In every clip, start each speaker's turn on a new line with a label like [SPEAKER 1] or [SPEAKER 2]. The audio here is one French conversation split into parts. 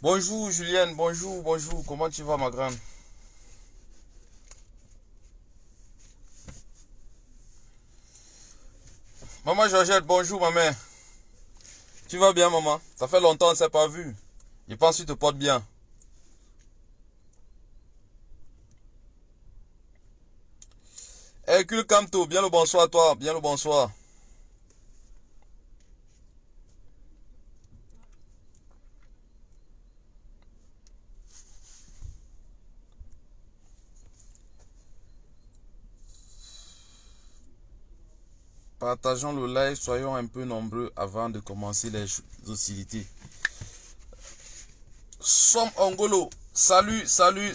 [SPEAKER 1] Bonjour Julienne, bonjour, comment tu vas ma grande? Maman Georgette, bonjour ma mère. Tu vas bien maman? Ça fait longtemps qu'on ne s'est pas vu. Je pense que tu te portes bien. Hercule Camto, bien le bonsoir à toi, bien le bonsoir. Partageons le live, soyons un peu nombreux avant de commencer les hostilités. Som Ongolo, salut. Salut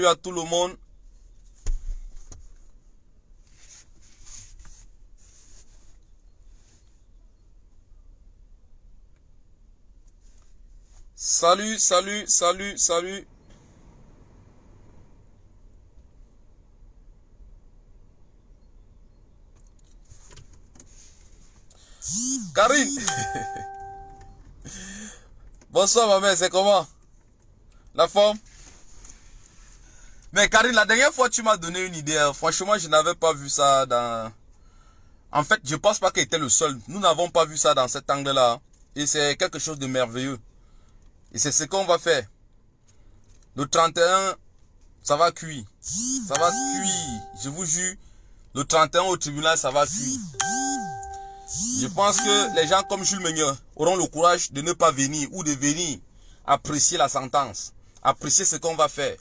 [SPEAKER 1] à tout le monde. Salut. Karine. Bonsoir ma mère, c'est comment? La forme? Mais Karine, la dernière fois tu m'as donné une idée. Franchement, je n'avais pas vu ça dans... En fait, je pense pas qu'elle était le seul. Nous n'avons pas vu ça dans cet angle-là. Et c'est quelque chose de merveilleux. Et c'est ce qu'on va faire. Le 31, ça va cuire. Ça va cuire. Je vous jure, le 31 au tribunal, ça va cuire. Je pense que les gens comme Jules Meunier auront le courage de ne pas venir ou de venir apprécier la sentence. Apprécier ce qu'on va faire.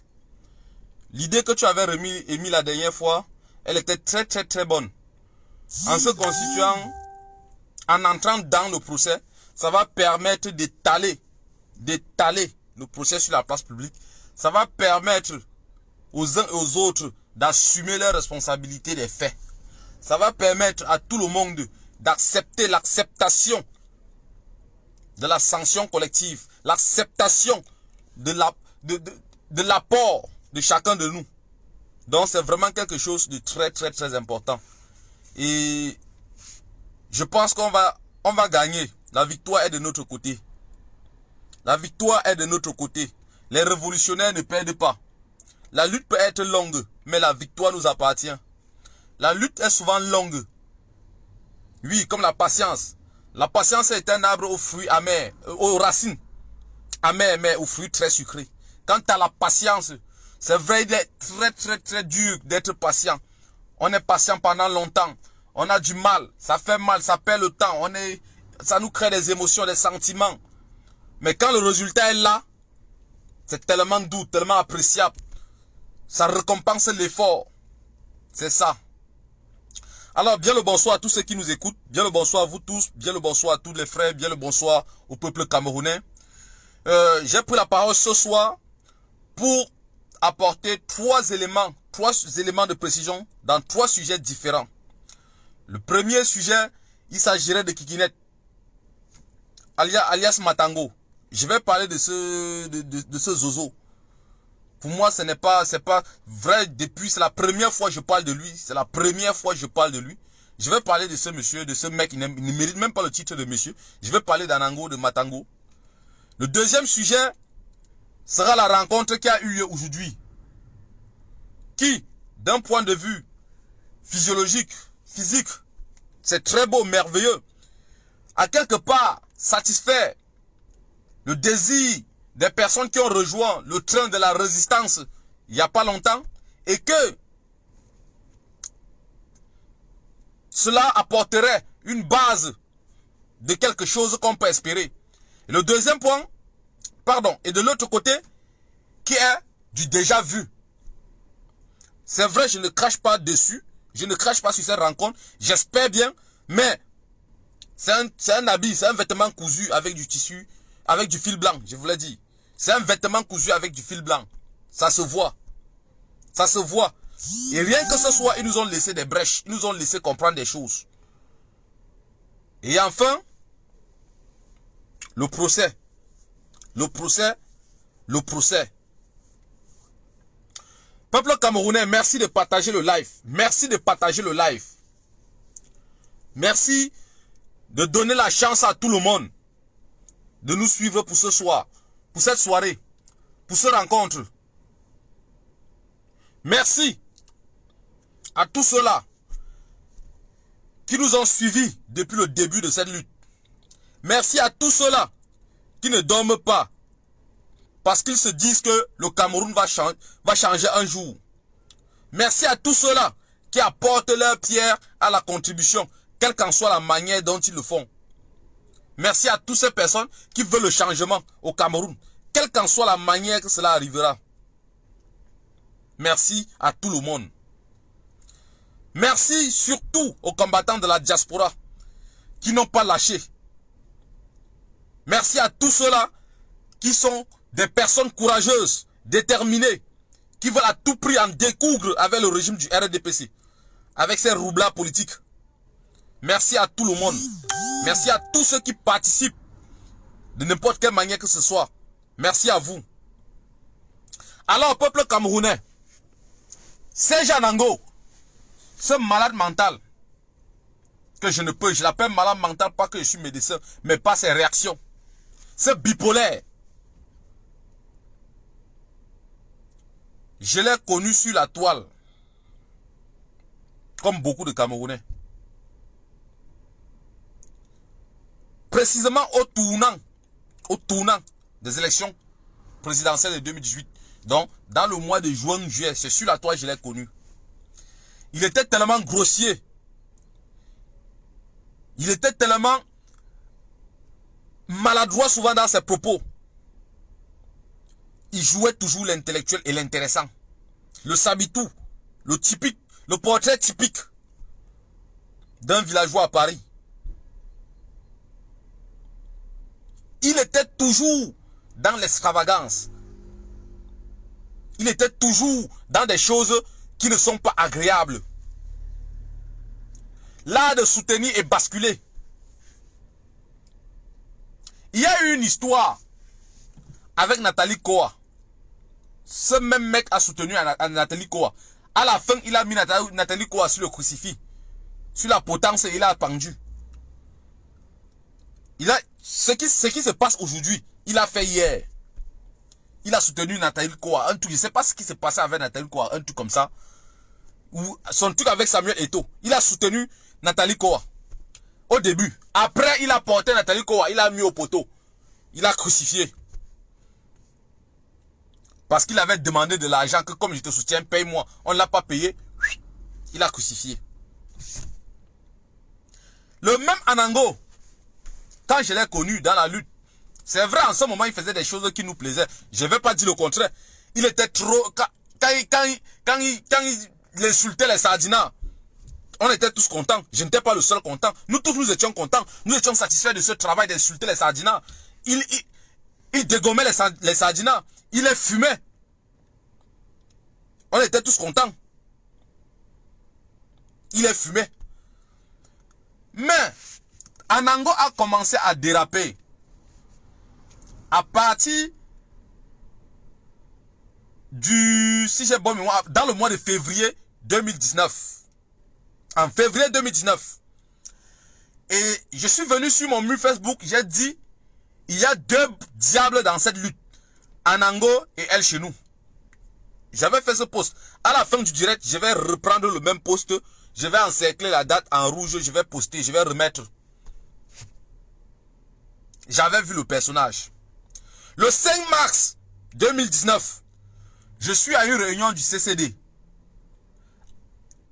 [SPEAKER 1] L'idée que tu avais émise la dernière fois, elle était très bonne. En se constituant, en entrant dans le procès, ça va permettre d'étaler le procès sur la place publique. Ça va permettre aux uns et aux autres d'assumer leurs responsabilités des faits. Ça va permettre à tout le monde d'accepter l'acceptation de la sanction collective, l'acceptation de l'apport de chacun de nous. Donc c'est vraiment quelque chose de très important. Et je pense qu'on va gagner. La victoire est de notre côté. La victoire est de notre côté. Les révolutionnaires ne perdent pas. La lutte peut être longue, mais la victoire nous appartient. La lutte est souvent longue. Oui, comme la patience. La patience est un arbre aux fruits amers, aux racines amères, mais aux fruits très sucrés. Quant à la patience, c'est vrai, il est très dur d'être patient. On est patient pendant longtemps. On a du mal, ça fait mal, ça perd le temps. Ça nous crée des émotions, des sentiments. Mais quand le résultat est là, c'est tellement doux, tellement appréciable. Ça récompense l'effort. C'est ça. Alors, bien le bonsoir à tous ceux qui nous écoutent. Bien le bonsoir à vous tous. Bien le bonsoir à tous les frères. Bien le bonsoir au peuple camerounais. J'ai pris la parole ce soir pour apporter trois éléments de précision dans trois sujets différents. Le premier sujet, il s'agirait de Kikinet, alias Matango. Je vais parler de ce zozo. Pour moi, c'est pas vrai depuis, c'est la première fois que je parle de lui. C'est la première fois que je parle de lui. Je vais parler de ce monsieur, de ce mec, il ne mérite même pas le titre de monsieur. Je vais parler d'Anango, de Matango. Le deuxième sujet sera la rencontre qui a eu lieu aujourd'hui. Qui, d'un point de vue physiologique, physique, c'est très beau, merveilleux, a quelque part satisfait le désir des personnes qui ont rejoint le train de la résistance il n'y a pas longtemps et que cela apporterait une base de quelque chose qu'on peut espérer. Et le deuxième point, et de l'autre côté, qui est du déjà vu. C'est vrai, je ne crache pas dessus, je ne crache pas sur cette rencontre, j'espère bien, mais c'est un habit, c'est un vêtement cousu avec du tissu, avec du fil blanc, je vous l'ai dit. C'est un vêtement cousu avec du fil blanc. Ça se voit. Ça se voit. Et rien que ce soit, ils nous ont laissé des brèches. Ils nous ont laissé comprendre des choses. Et enfin, le procès. Le procès. Peuple camerounais, merci de partager le live. Merci de partager le live. Merci de donner la chance à tout le monde de nous suivre pour ce soir, pour cette soirée, pour cette rencontre. Merci à tous ceux-là qui nous ont suivis depuis le début de cette lutte. Merci à tous ceux-là qui ne dorment pas parce qu'ils se disent que le Cameroun va changer un jour. Merci à tous ceux-là qui apportent leur pierre à la contribution, quelle qu'en soit la manière dont ils le font. Merci à toutes ces personnes qui veulent le changement au Cameroun, quelle qu'en soit la manière que cela arrivera. Merci à tout le monde. Merci surtout aux combattants de la diaspora qui n'ont pas lâché. Merci à tous ceux-là qui sont des personnes courageuses, déterminées, qui veulent à tout prix en découdre avec le régime du RDPC, avec ces roublards politiques. Merci à tout le monde. Merci à tous ceux qui participent de n'importe quelle manière que ce soit. Merci à vous. Alors, peuple camerounais, Serge Anango, ce malade mental, que je l'appelle malade mental, pas que je suis médecin, mais pas ses réactions. Ce bipolaire, je l'ai connu sur la toile, comme beaucoup de Camerounais. Précisément au tournant des élections présidentielles de 2018. Donc, dans le mois de juin-juillet, c'est sur la toile que je l'ai connu. Il était tellement grossier. Il était tellement maladroit souvent dans ses propos. Il jouait toujours l'intellectuel et l'intéressant. Le sabitou, le typique, le portrait typique d'un villageois à Paris. Il était toujours dans l'extravagance. Il était toujours dans des choses qui ne sont pas agréables. L'art de soutenir est basculé. Il y a eu une histoire avec Nathalie Koa. Ce même mec a soutenu Nathalie Koa. À la fin, il a mis Nathalie Koa sur le crucifix. Sur la potence, il a pendu. Ce qui se passe aujourd'hui, il a fait hier. Il a soutenu Nathalie Koa. Un truc, je ne sais pas ce qui s'est passé avec Nathalie Koa. Un truc comme ça. Ou son truc avec Samuel Eto'o. Il a soutenu Nathalie Koa. Au début. Après, il a porté Nathalie Koa. Il a mis au poteau. Il a crucifié. Parce qu'il avait demandé de l'argent que comme je te soutiens, paye-moi. On ne l'a pas payé. Il a crucifié. Le même Anango, quand je l'ai connu dans la lutte, c'est vrai, en ce moment, il faisait des choses qui nous plaisaient. Je ne vais pas dire le contraire. Il était trop... Quand il insultait les Sardinats, on était tous contents. Je n'étais pas le seul content. Nous tous, nous étions contents. Nous étions satisfaits de ce travail d'insulter les Sardinats. Il dégommait les Sardinats. Il les fumait. On était tous contents. Il les fumait. Mais, Anango a commencé à déraper. À partir si j'ai bonne mémoire, dans le mois de février 2019. En février 2019. Et je suis venu sur mon mur Facebook, j'ai dit, il y a deux diables dans cette lutte. Anango et El Chenou. J'avais fait ce post. À la fin du direct, je vais reprendre le même post. Je vais encercler la date en rouge, je vais poster, je vais remettre. J'avais vu le personnage. Le 5 mars 2019, je suis à une réunion du CCD.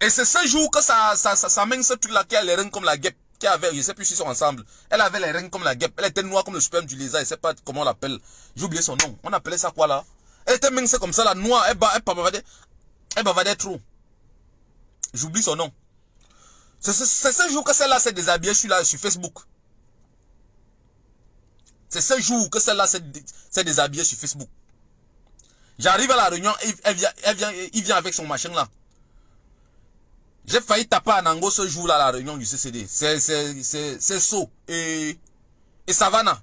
[SPEAKER 1] Et c'est ce jour que ça mène ce truc-là qui a les reins comme la guêpe. Qui avait, je ne sais plus s'ils sont ensemble. Elle avait les reins comme la guêpe. Elle était noire comme le sperme du lézard. Je ne sais pas comment on l'appelle. J'ai oublié son nom. On appelait ça quoi là? Elle était mince comme ça, la noire. Elle bavardait trop. J'oublie son nom. C'est ce jour que celle-là s'est déshabillée sur Facebook. C'est ce jour que celle-là s'est déshabillée sur Facebook. J'arrive à la réunion, il vient avec son machin là. J'ai failli taper Anango ce jour-là à la réunion du CCD. C'est So et Savannah.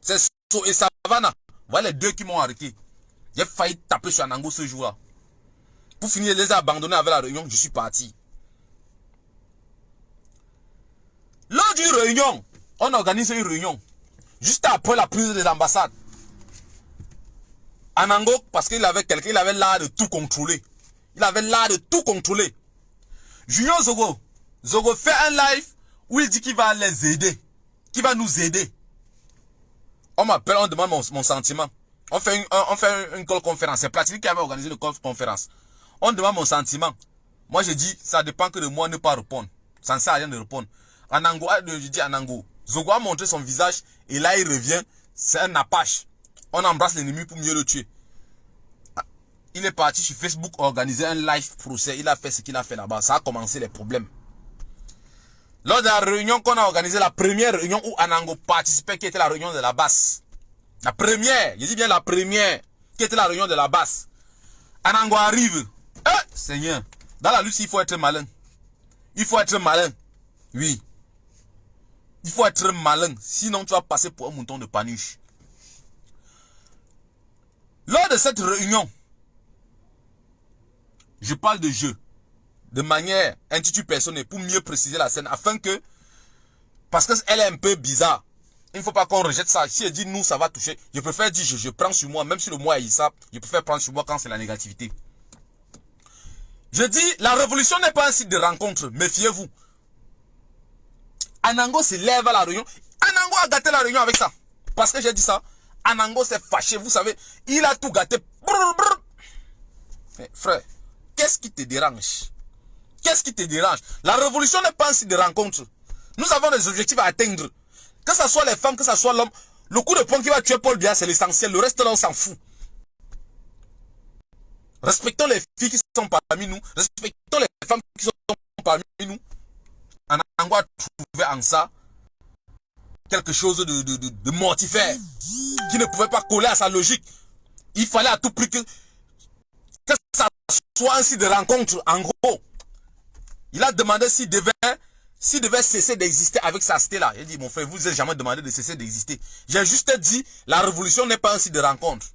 [SPEAKER 1] C'est So et Savannah. Voilà les deux qui m'ont arrêté. J'ai failli taper sur Anango ce jour-là. Pour finir, les abandonner avec la réunion, je suis parti. Lors d'une réunion, on organise une réunion. Juste après la prise des ambassades. Anango, parce qu'il avait quelqu'un, il avait l'art de tout contrôler. Il avait l'art de tout contrôler. Junior Zogo. Zogo fait un live où il dit qu'il va les aider. Qu'il va nous aider. On m'appelle, on demande mon sentiment. On fait une call conférence. C'est Platini qui avait organisé le call conférence. On demande mon sentiment. Moi, je dis, ça dépend que de moi ne pas répondre. Ça ne sert à rien de répondre. Anango, je dis Anango. Zogo a montré son visage et là, il revient. C'est un apache. On embrasse l'ennemi pour mieux le tuer. Il est parti sur Facebook organiser un live procès. Il a fait ce qu'il a fait là-bas. Ça a commencé les problèmes. Lors de la réunion qu'on a organisée, la première réunion où Anango participait, qui était la réunion de la basse. La première, je dis bien la première, qui était la réunion de la basse. Anango arrive. Seigneur, dans la lutte, il faut être malin. Il faut être malin. Oui. Il faut être malin. Sinon, tu vas passer pour un mouton de Paniche. Lors de cette réunion, je parle de jeu. De manière intitulée personnelle pour mieux préciser la scène. Afin que, parce qu'elle est un peu bizarre. Il ne faut pas qu'on rejette ça. Si elle dit nous, ça va toucher. Je préfère dire je prends sur moi. Même si le mot est ça, je préfère prendre sur moi quand c'est la négativité. Je dis, la révolution n'est pas un site de rencontre. Méfiez-vous. Anango se lève à la réunion. Anango a gâté la réunion avec ça. Parce que j'ai dit ça. Anango s'est fâché. Vous savez, il a tout gâté. Brrr, brrr. Mais frère, qu'est-ce qui te dérange? Qu'est-ce qui te dérange? La révolution n'est pas un site de rencontre. Nous avons des objectifs à atteindre. Que ce soit les femmes, que ce soit l'homme. Le coup de poing qui va tuer Paul Biya, c'est l'essentiel. Le reste là, on s'en fout. Respectons les filles qui sont parmi nous. Respectons les femmes qui sont parmi nous. Anango a trouvé en ça quelque chose de mortifère. Qui ne pouvait pas coller à sa logique. Il fallait à tout prix que ça soit un site de rencontre. En gros, il a demandé s'il devait cesser d'exister avec sa cité là. Il a dit, mon frère, vous n'avez jamais demandé de cesser d'exister. J'ai juste dit, la révolution n'est pas un site de rencontre.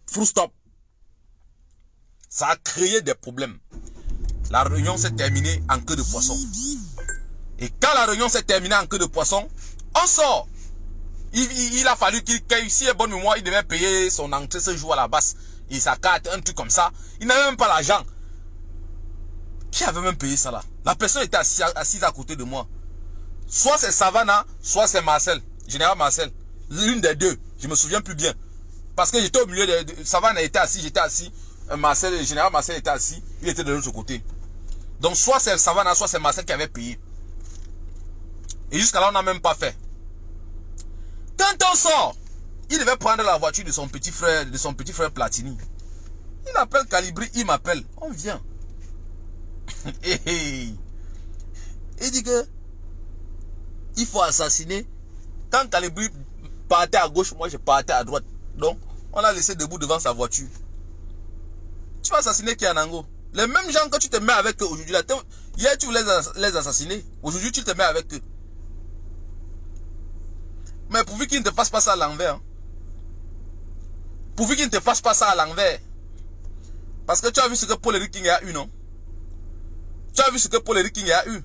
[SPEAKER 1] Full stop. Ça a créé des problèmes. La réunion s'est terminée en queue de poisson. Et quand la réunion s'est terminée en queue de poisson, on sort. Il a fallu qu'il, si est bonne mémoire, il devait payer son entrée ce jour à la basse. Et sa carte, un truc comme ça. Il n'avait même pas l'argent. Qui avait même payé ça là? La personne était assise à côté de moi. Soit c'est Savannah, soit c'est Marcel. Général Marcel. L'une des deux. Je me souviens plus bien. Parce que j'étais au milieu de... Savannah était assis, j'étais assis. Marcel, le général Marcel était assis. Il était de l'autre côté. Donc soit c'est Savannah, soit c'est Marcel qui avait payé. Et jusqu'à là, on n'a même pas fait. Quand on sort, il devait prendre la voiture de son petit frère Platini. Il appelle Calibri, il m'appelle. On vient. Il dit que il faut assassiner. Quand Calibri partait à gauche, moi je partais à droite. Donc, on l'a laissé debout devant sa voiture. Tu vas assassiner qui, Anango? Les mêmes gens que tu te mets avec eux aujourd'hui. Hier, tu voulais les assassiner. Aujourd'hui, tu te mets avec eux. Mais pourvu qu'ils ne te fassent pas ça à l'envers. Pourvu qu'ils ne te fassent pas ça à l'envers. Parce que tu as vu ce que Paul Eric King a eu, non? Tu as vu ce que Paul Eric King a eu?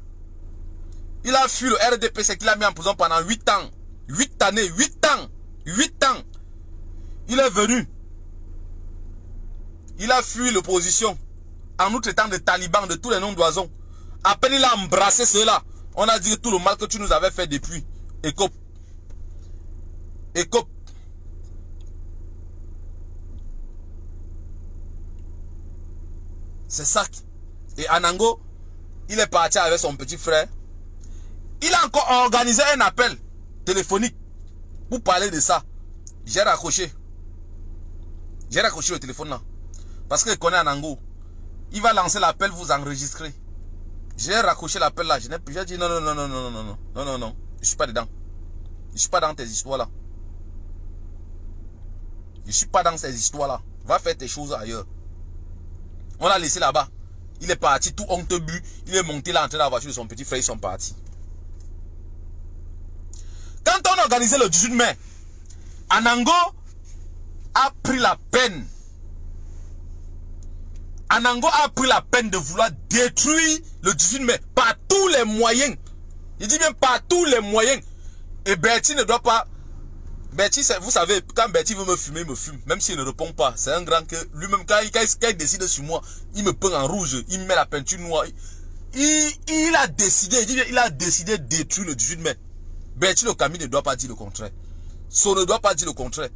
[SPEAKER 1] Il a fui le RDP, c'est qu'il a mis en prison pendant 8 ans. 8 années, 8 ans. 8 ans. Il est venu. Il a fui l'opposition. En nous traitant de talibans, de tous les noms d'oiseaux. À peine il a embrassé cela. On a dit tout le mal que tu nous avais fait depuis. Écope. Écope. C'est ça. Et Anango, il est parti avec son petit frère. Il a encore organisé un appel téléphonique pour parler de ça. J'ai raccroché. J'ai raccroché le téléphone là. Parce qu'il connaît Anango. Il va lancer l'appel, vous enregistrez. J'ai raccroché l'appel là. J'ai dit non, non, non, non, non, non, non, non, non, non. Je suis pas dedans. Je suis pas dans tes histoires là. Je suis pas dans ces histoires là. Va faire tes choses ailleurs. On l'a laissé là-bas. Il est parti tout honteux bu. Il est monté là, entré dans la voiture de son petit frère. Ils sont partis. Quand on a organisé le 18 mai, Anango a pris la peine. Anango a pris la peine de vouloir détruire le 18 mai par tous les moyens. Il dit bien par tous les moyens. Et Bertie ne doit pas... Bertie, vous savez, quand Bertie veut me fumer, il me fume. Même s'il ne répond pas. C'est un grand que... Lui-même, quand il décide sur moi, il me peint en rouge. Il me met la peinture noire. Il a décidé, il a décidé de détruire le 18 mai. Bertie le Camille ne doit pas dire le contraire. So ne doit pas dire le contraire.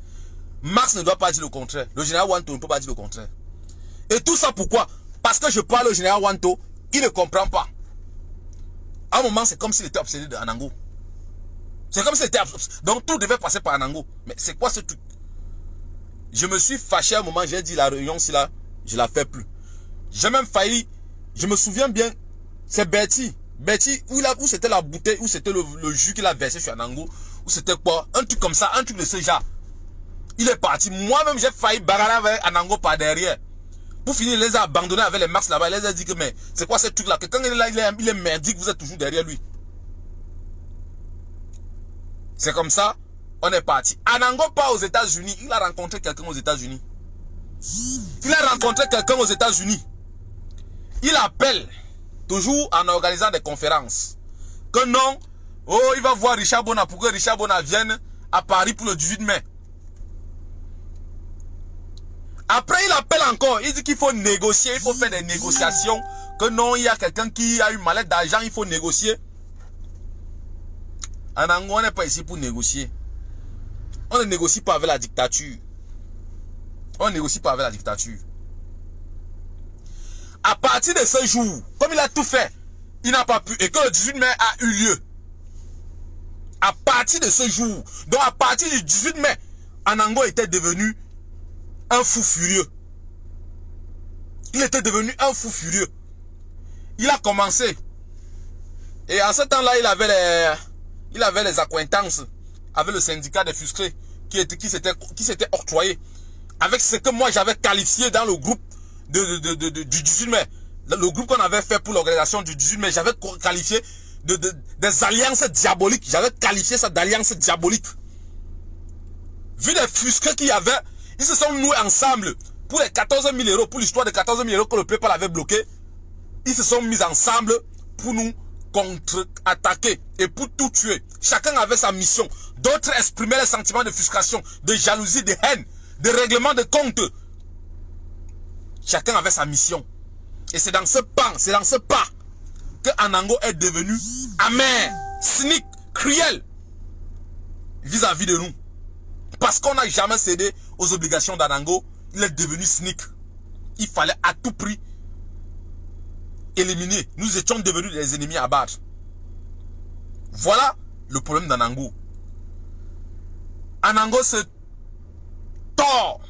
[SPEAKER 1] Max ne doit pas dire le contraire. Le général Wanto ne peut pas dire le contraire. Et tout ça pourquoi? Parce que je parle au général Wanto, il ne comprend pas. À un moment, c'est comme s'il était obsédé d'Anango. C'est comme s'il était obsédé. Donc tout devait passer par Anango. Mais c'est quoi ce truc? Je me suis fâché à un moment, j'ai dit la réunion, si là, je la fais plus. J'ai même failli, je me souviens bien, c'est Bertie. Bertie, où c'était la bouteille, où c'était le jus qu'il a versé sur Anango, où c'était quoi? Un truc comme ça, un truc de ce genre. Il est parti. Moi-même, j'ai failli bagarrer avec Anango par derrière. Pour finir, il les a abandonnés avec les Max là-bas. Il les a dit que, mais c'est quoi ce truc-là? Que quand il est là, il est merdique, vous êtes toujours derrière lui. C'est comme ça, on est parti. Anango part aux États-Unis. Il a rencontré quelqu'un aux États-Unis. Il a rencontré quelqu'un aux États-Unis. Il appelle, toujours en organisant des conférences, que non, oh, il va voir Richard Bona pour que Richard Bona vienne à Paris pour le 18 mai. Après, il appelle encore. Il dit qu'il faut négocier, il faut faire des négociations. Que non, il y a quelqu'un qui a une mallette d'argent, il faut négocier. Anango, on n'est pas ici pour négocier. On ne négocie pas avec la dictature. On ne négocie pas avec la dictature. À partir de ce jour, comme il a tout fait, il n'a pas pu, et que le 18 mai a eu lieu. À partir de ce jour, donc à partir du 18 mai, Anango était devenu un fou furieux. Il était devenu un fou furieux. Il a commencé. Et en ce temps-là, il avait les accointances avec le syndicat des frustrés qui s'était octroyé. Avec ce que moi j'avais qualifié dans le groupe du 18 mai. Le groupe qu'on avait fait pour l'organisation du 18 mai, j'avais qualifié des alliances diaboliques. J'avais qualifié ça d'alliance diabolique. Vu les frustrés qu'il y avait, ils se sont noués ensemble pour les 14 000 euros, pour l'histoire de 14 000 euros que le PayPal avait bloqué. Ils se sont mis ensemble pour nous contre-attaquer et pour tout tuer. Chacun avait sa mission. D'autres exprimaient les sentiments de frustration, de jalousie, de haine, de règlement de compte. Chacun avait sa mission. Et c'est dans ce pas que Anango est devenu amer, cynique, cruel vis-à-vis de nous. Parce qu'on n'a jamais cédé aux obligations d'Anango, il est devenu cynique. Il fallait à tout prix éliminer. Nous étions devenus des ennemis à battre. Voilà le problème d'Anango. Anango se tord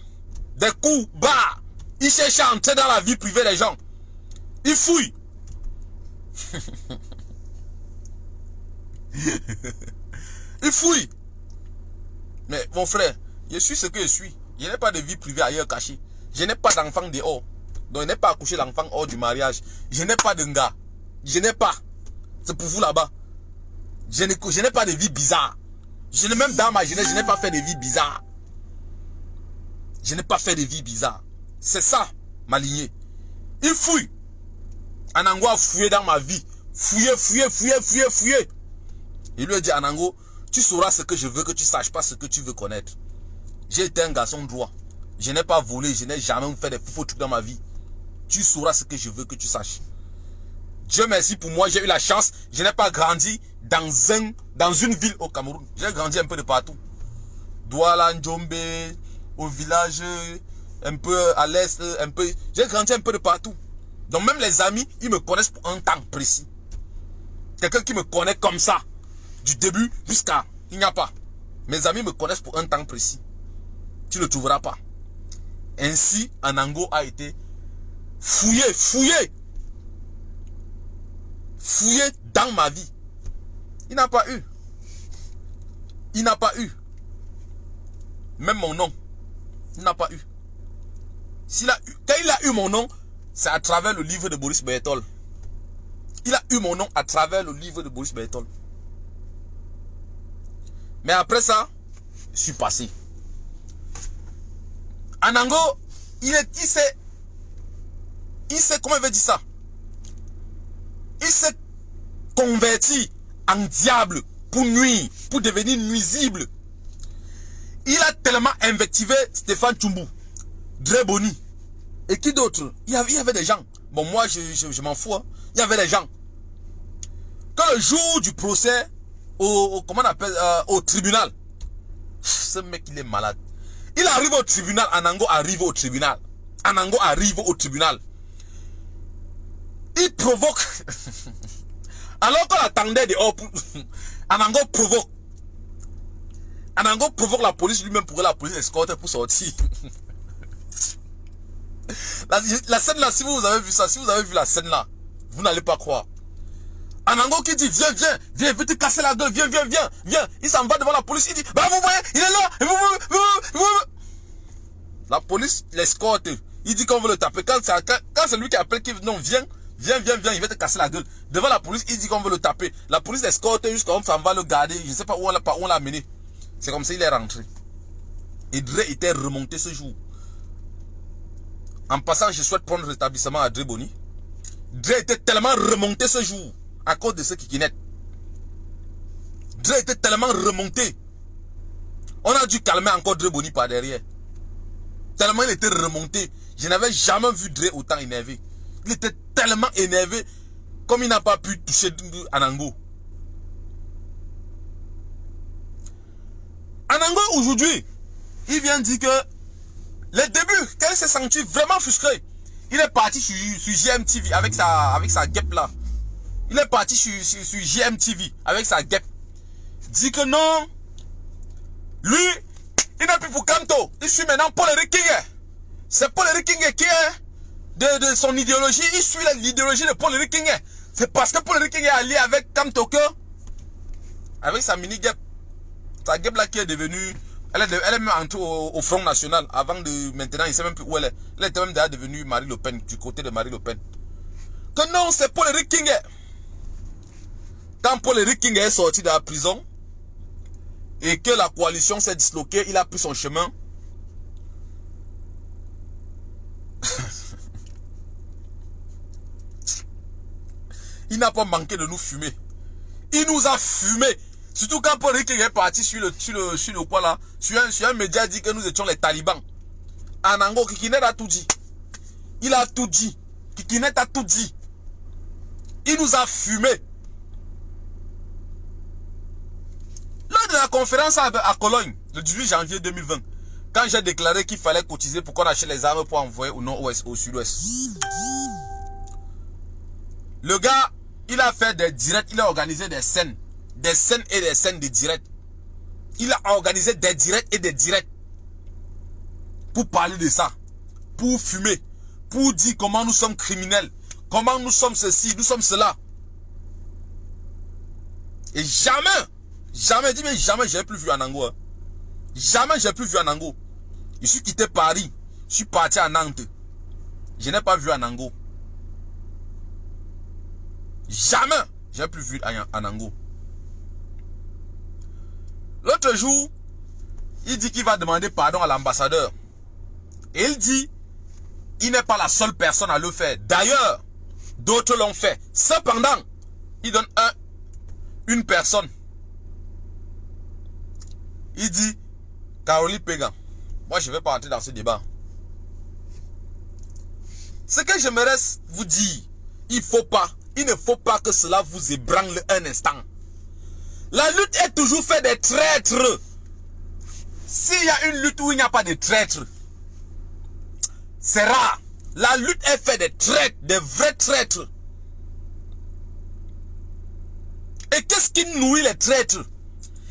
[SPEAKER 1] des coups bas. Il cherche à entrer dans la vie privée des gens. Il fouille. Il fouille. Mais mon frère, je suis ce que je suis. Je n'ai pas de vie privée ailleurs cachée. Je n'ai pas d'enfant dehors. Donc je n'ai pas accouché l'enfant hors du mariage. Je n'ai pas de gars. Je n'ai pas. C'est pour vous là-bas. Je n'ai pas de vie bizarre. Je n'ai même dans ma jeunesse, je n'ai pas fait de vie bizarre. Je n'ai pas fait de vie bizarre. C'est ça, ma lignée. Il fouille. Anango a fouillé dans ma vie. Fouillé. Il lui a dit, Anango, tu sauras ce que je veux que tu saches, pas ce que tu veux connaître. J'ai été un garçon droit. Je n'ai pas volé, je n'ai jamais fait des faux trucs dans ma vie. Tu sauras ce que je veux que tu saches. Dieu merci pour moi, j'ai eu la chance. Je n'ai pas grandi dans une ville au Cameroun. J'ai grandi un peu de partout. Douala, Ndjombe, au village, un peu à l'est, un peu. J'ai grandi un peu de partout. Donc même les amis, ils me connaissent pour un temps précis. Quelqu'un qui me connaît comme ça, du début jusqu'à... Il n'y a pas. Mes amis me connaissent pour un temps précis. Tu ne le trouveras pas. Ainsi, Anango a été fouillé dans ma vie. Il n'a pas eu. Même mon nom. Il n'a pas eu. Quand il a eu mon nom, c'est à travers le livre de Boris Berthold. Il a eu mon nom à travers le livre de Boris Berthold. Mais après ça, je suis passé. Anango, il sait, comment il veut dire ça? Il s'est converti en diable pour nuire, pour devenir nuisible. Il a tellement invectivé Stéphane Tchoumbou, Dre Boni. Et qui d'autre? Il y avait des gens. Bon, moi, je m'en fous. Hein. Il y avait des gens. Quand le jour du procès, comment on appelle, au tribunal, ce mec, il est malade. Il arrive au tribunal, Anango arrive au tribunal. Anango arrive au tribunal. Il provoque. Alors qu'on attendait dehors, Anango provoque. Anango provoque la police lui-même pour que la police escorte pour sortir. La scène là, si vous avez vu ça, si vous avez vu la scène là, vous n'allez pas croire. Anango qui dit, viens, viens, te casser la gueule, viens. Il s'en va devant la police, il dit, bah vous voyez, il est là. La police l'escorte. Il dit qu'on veut le taper. Quand c'est lui qui appelle, qui dit, non, viens, il va te casser la gueule. Devant la police, il dit qu'on veut le taper. La police l'escorte jusqu'à on s'en va le garder. Je ne sais pas où on l'a amené. C'est comme ça il est rentré. Et Dre était remonté ce jour. En passant, je souhaite prendre rétablissement à Dre Boni. Dre était tellement remonté ce jour à cause de ce kikinet. Dre était tellement remonté. On a dû calmer encore Dre Boni par derrière. Tellement il était remonté. Je n'avais jamais vu Dre autant énervé. Il était tellement énervé comme il n'a pas pu toucher Anango. Anango aujourd'hui, il vient dire que les débuts, quand il s'est senti vraiment frustré, il est parti sur GMTV avec sa guêpe là. Il est parti sur GMTV avec sa guêpe. Dit que non, lui, il n'est plus pour Kamto. Il suit maintenant Paul Eric Kinge. C'est Paul Eric Kinge qui est de son idéologie. Il suit l'idéologie de Paul Eric Kinge. C'est parce que Paul Eric Kinge est allié avec Kamto que, avec sa mini guêpe. Sa guêpe là qui est devenue, elle est même entrée au Front National. Avant de, maintenant, il ne sait même plus où elle est. Elle était même déjà devenue Marie Le Pen, du côté de Marie Le Pen. Que non, c'est Paul Eric Kinge. Quand Paul Eric Kinge est sorti de la prison, et que la coalition s'est disloquée, il a pris son chemin. Il n'a pas manqué de nous fumer. Il nous a fumé. Surtout quand Paul Eric est parti sur le quoi là, sur un média dit que nous étions les talibans. Anango, Kikinet a tout dit. Il a tout dit. Kikinet a tout dit. Il nous a fumé. Lors de la conférence à Cologne, le 18 janvier 2020, quand j'ai déclaré qu'il fallait cotiser pour qu'on achète les armes pour envoyer au nord-ouest, au sud-ouest. Le gars, il a fait des directs, il a organisé des scènes et des scènes de directs. Il a organisé des directs et des directs pour parler de ça, pour fumer, pour dire comment nous sommes criminels, comment nous sommes ceci, nous sommes cela. Et jamais, dis mais jamais j'ai plus vu Anango. Hein. Jamais j'ai plus vu Anango. Je suis quitté Paris, je suis parti à Nantes. Je n'ai pas vu Anango. Jamais j'ai plus vu Anango. L'autre jour, il dit qu'il va demander pardon à l'ambassadeur. Et il dit, il n'est pas la seule personne à le faire. D'ailleurs, d'autres l'ont fait. Cependant, il donne une personne. Il dit, Caroline Pégan. Moi, je ne vais pas entrer dans ce débat. Ce que j'aimerais vous dire, il ne faut pas que cela vous ébranle un instant. La lutte est toujours faite des traîtres. S'il y a une lutte où il n'y a pas de traîtres, c'est rare. La lutte est faite des traîtres, des vrais traîtres. Et qu'est-ce qui nourrit les traîtres?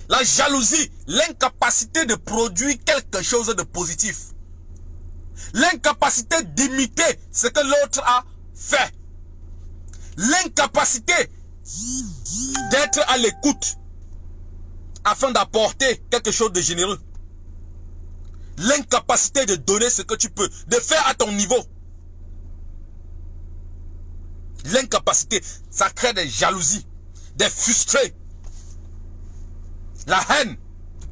[SPEAKER 1] La jalousie, l'incapacité de produire quelque chose de positif. L'incapacité d'imiter ce que l'autre a fait. L'incapacité d'être à l'écoute afin d'apporter quelque chose de généreux. L'incapacité de donner ce que tu peux, de faire à ton niveau. L'incapacité, ça crée des jalousies, des frustrés, la haine.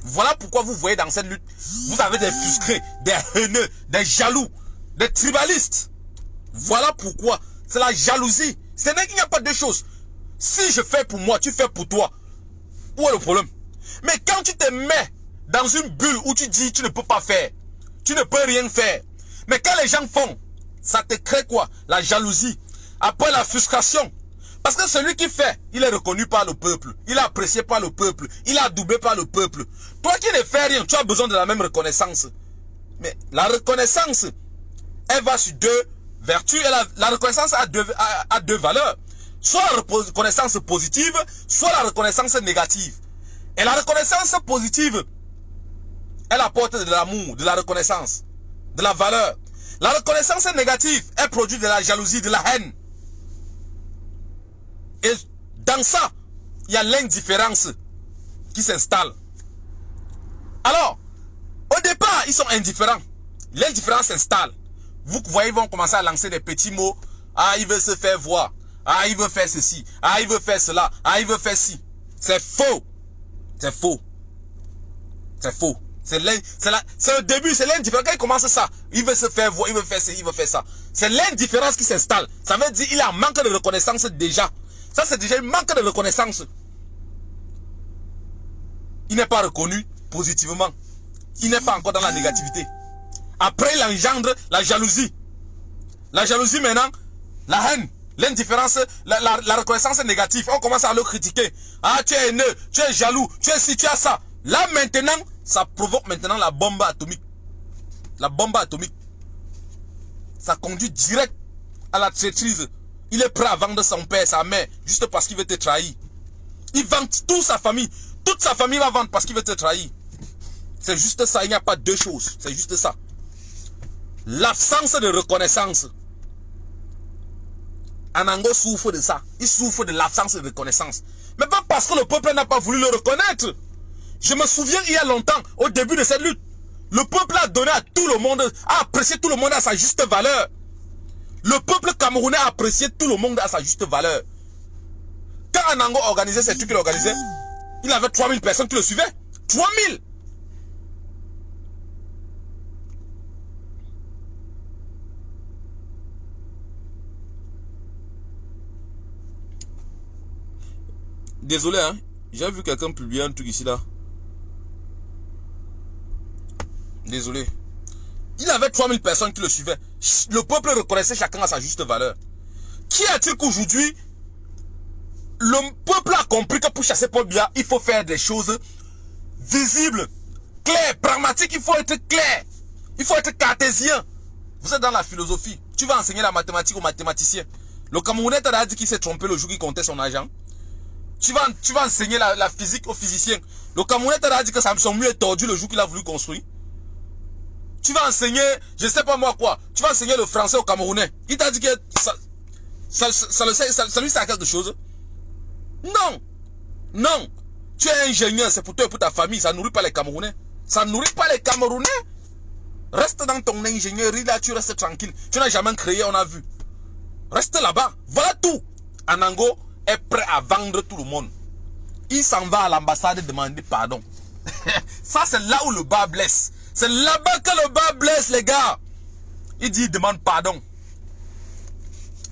[SPEAKER 1] Voilà pourquoi vous voyez dans cette lutte, vous avez des frustrés, des haineux, des jaloux, des tribalistes. Voilà pourquoi, c'est la jalousie. Ce n'est qu'il n'y a pas de choses. Si je fais pour moi, tu fais pour toi. Où est le problème? Mais quand tu te mets dans une bulle où tu dis tu ne peux pas faire, tu ne peux rien faire. Mais quand les gens font, ça te crée quoi? La jalousie. Après la frustration. Parce que celui qui fait, il est reconnu par le peuple. Il est apprécié par le peuple. Il est adoubé par le peuple. Toi qui ne fais rien, tu as besoin de la même reconnaissance. Mais la reconnaissance, elle va sur deux vertus. Et la reconnaissance a deux valeurs. Soit la reconnaissance positive, soit la reconnaissance négative. Et la reconnaissance positive, elle apporte de l'amour, de la reconnaissance, de la valeur. La reconnaissance négative, elle produit de la jalousie, de la haine. Et dans ça, il y a l'indifférence qui s'installe. Alors, au départ, ils sont indifférents. L'indifférence s'installe. Vous voyez, ils vont commencer à lancer des petits mots. Ah, il veut se faire voir. Ah, il veut faire ceci. Ah, il veut faire cela. Ah, il veut faire ci. C'est faux. C'est faux. C'est faux. C'est le début, c'est l'indifférence. Quand il commence ça, il veut se faire voir, il veut faire ci, il veut faire ça. C'est l'indifférence qui s'installe. Ça veut dire qu'il a un manque de reconnaissance déjà. Ça, c'est déjà un manque de reconnaissance. Il n'est pas reconnu positivement. Il n'est pas encore dans la négativité. Après, il engendre la jalousie. La jalousie maintenant, la haine, l'indifférence, la reconnaissance négative. On commence à le critiquer. Ah, tu es haineux, tu es jaloux, tu es ci, tu as ça. Là maintenant, ça provoque maintenant la bombe atomique. La bombe atomique. Ça conduit direct à la traîtrise. Il est prêt à vendre son père, sa mère, juste parce qu'il veut te trahir. Il vend toute sa famille. Toute sa famille va vendre parce qu'il veut te trahir. C'est juste ça, il n'y a pas deux choses. C'est juste ça. L'absence de reconnaissance. Anango souffre de ça. Il souffre de l'absence de reconnaissance. Mais pas parce que le peuple n'a pas voulu le reconnaître. Je me souviens il y a longtemps, au début de cette lutte, le peuple a donné à tout le monde, a apprécié tout le monde à sa juste valeur. Le peuple camerounais a apprécié tout le monde à sa juste valeur. Quand Anango organisait ces trucs qu'il organisait, il avait 3000 personnes qui le suivaient. 3000! Désolé, hein. J'ai vu quelqu'un publier un truc ici, là. Désolé. Il avait 3000 personnes qui le suivaient. Le peuple reconnaissait chacun à sa juste valeur. Qui a-t-il qu'aujourd'hui, le peuple a compris que pour chasser Paul Biya, il faut faire des choses visibles, claires, pragmatiques. Il faut être clair. Il faut être cartésien. Vous êtes dans la philosophie. Tu vas enseigner la mathématique aux mathématiciens. Le Camerounais t'a dit qu'il s'est trompé le jour qu'il comptait son argent. Tu vas enseigner la physique aux physiciens. Le Camerounais t'a dit que son mur est tordu le jour qu'il a voulu construire. Tu vas enseigner, je ne sais pas moi quoi. Tu vas enseigner le français au Camerounais. Il t'a dit que ça lui sert à quelque chose. Non. Non. Tu es ingénieur, c'est pour toi et pour ta famille. Ça ne nourrit pas les Camerounais. Ça ne nourrit pas les Camerounais. Reste dans ton ingénierie là, tu restes tranquille. Tu n'as jamais créé, on a vu. Reste là-bas. Voilà tout. Anango est prêt à vendre tout le monde. Il s'en va à l'ambassade demander pardon. Ça, c'est là où le bas blesse. C'est là-bas que le bas blesse, les gars. Il dit, il demande pardon.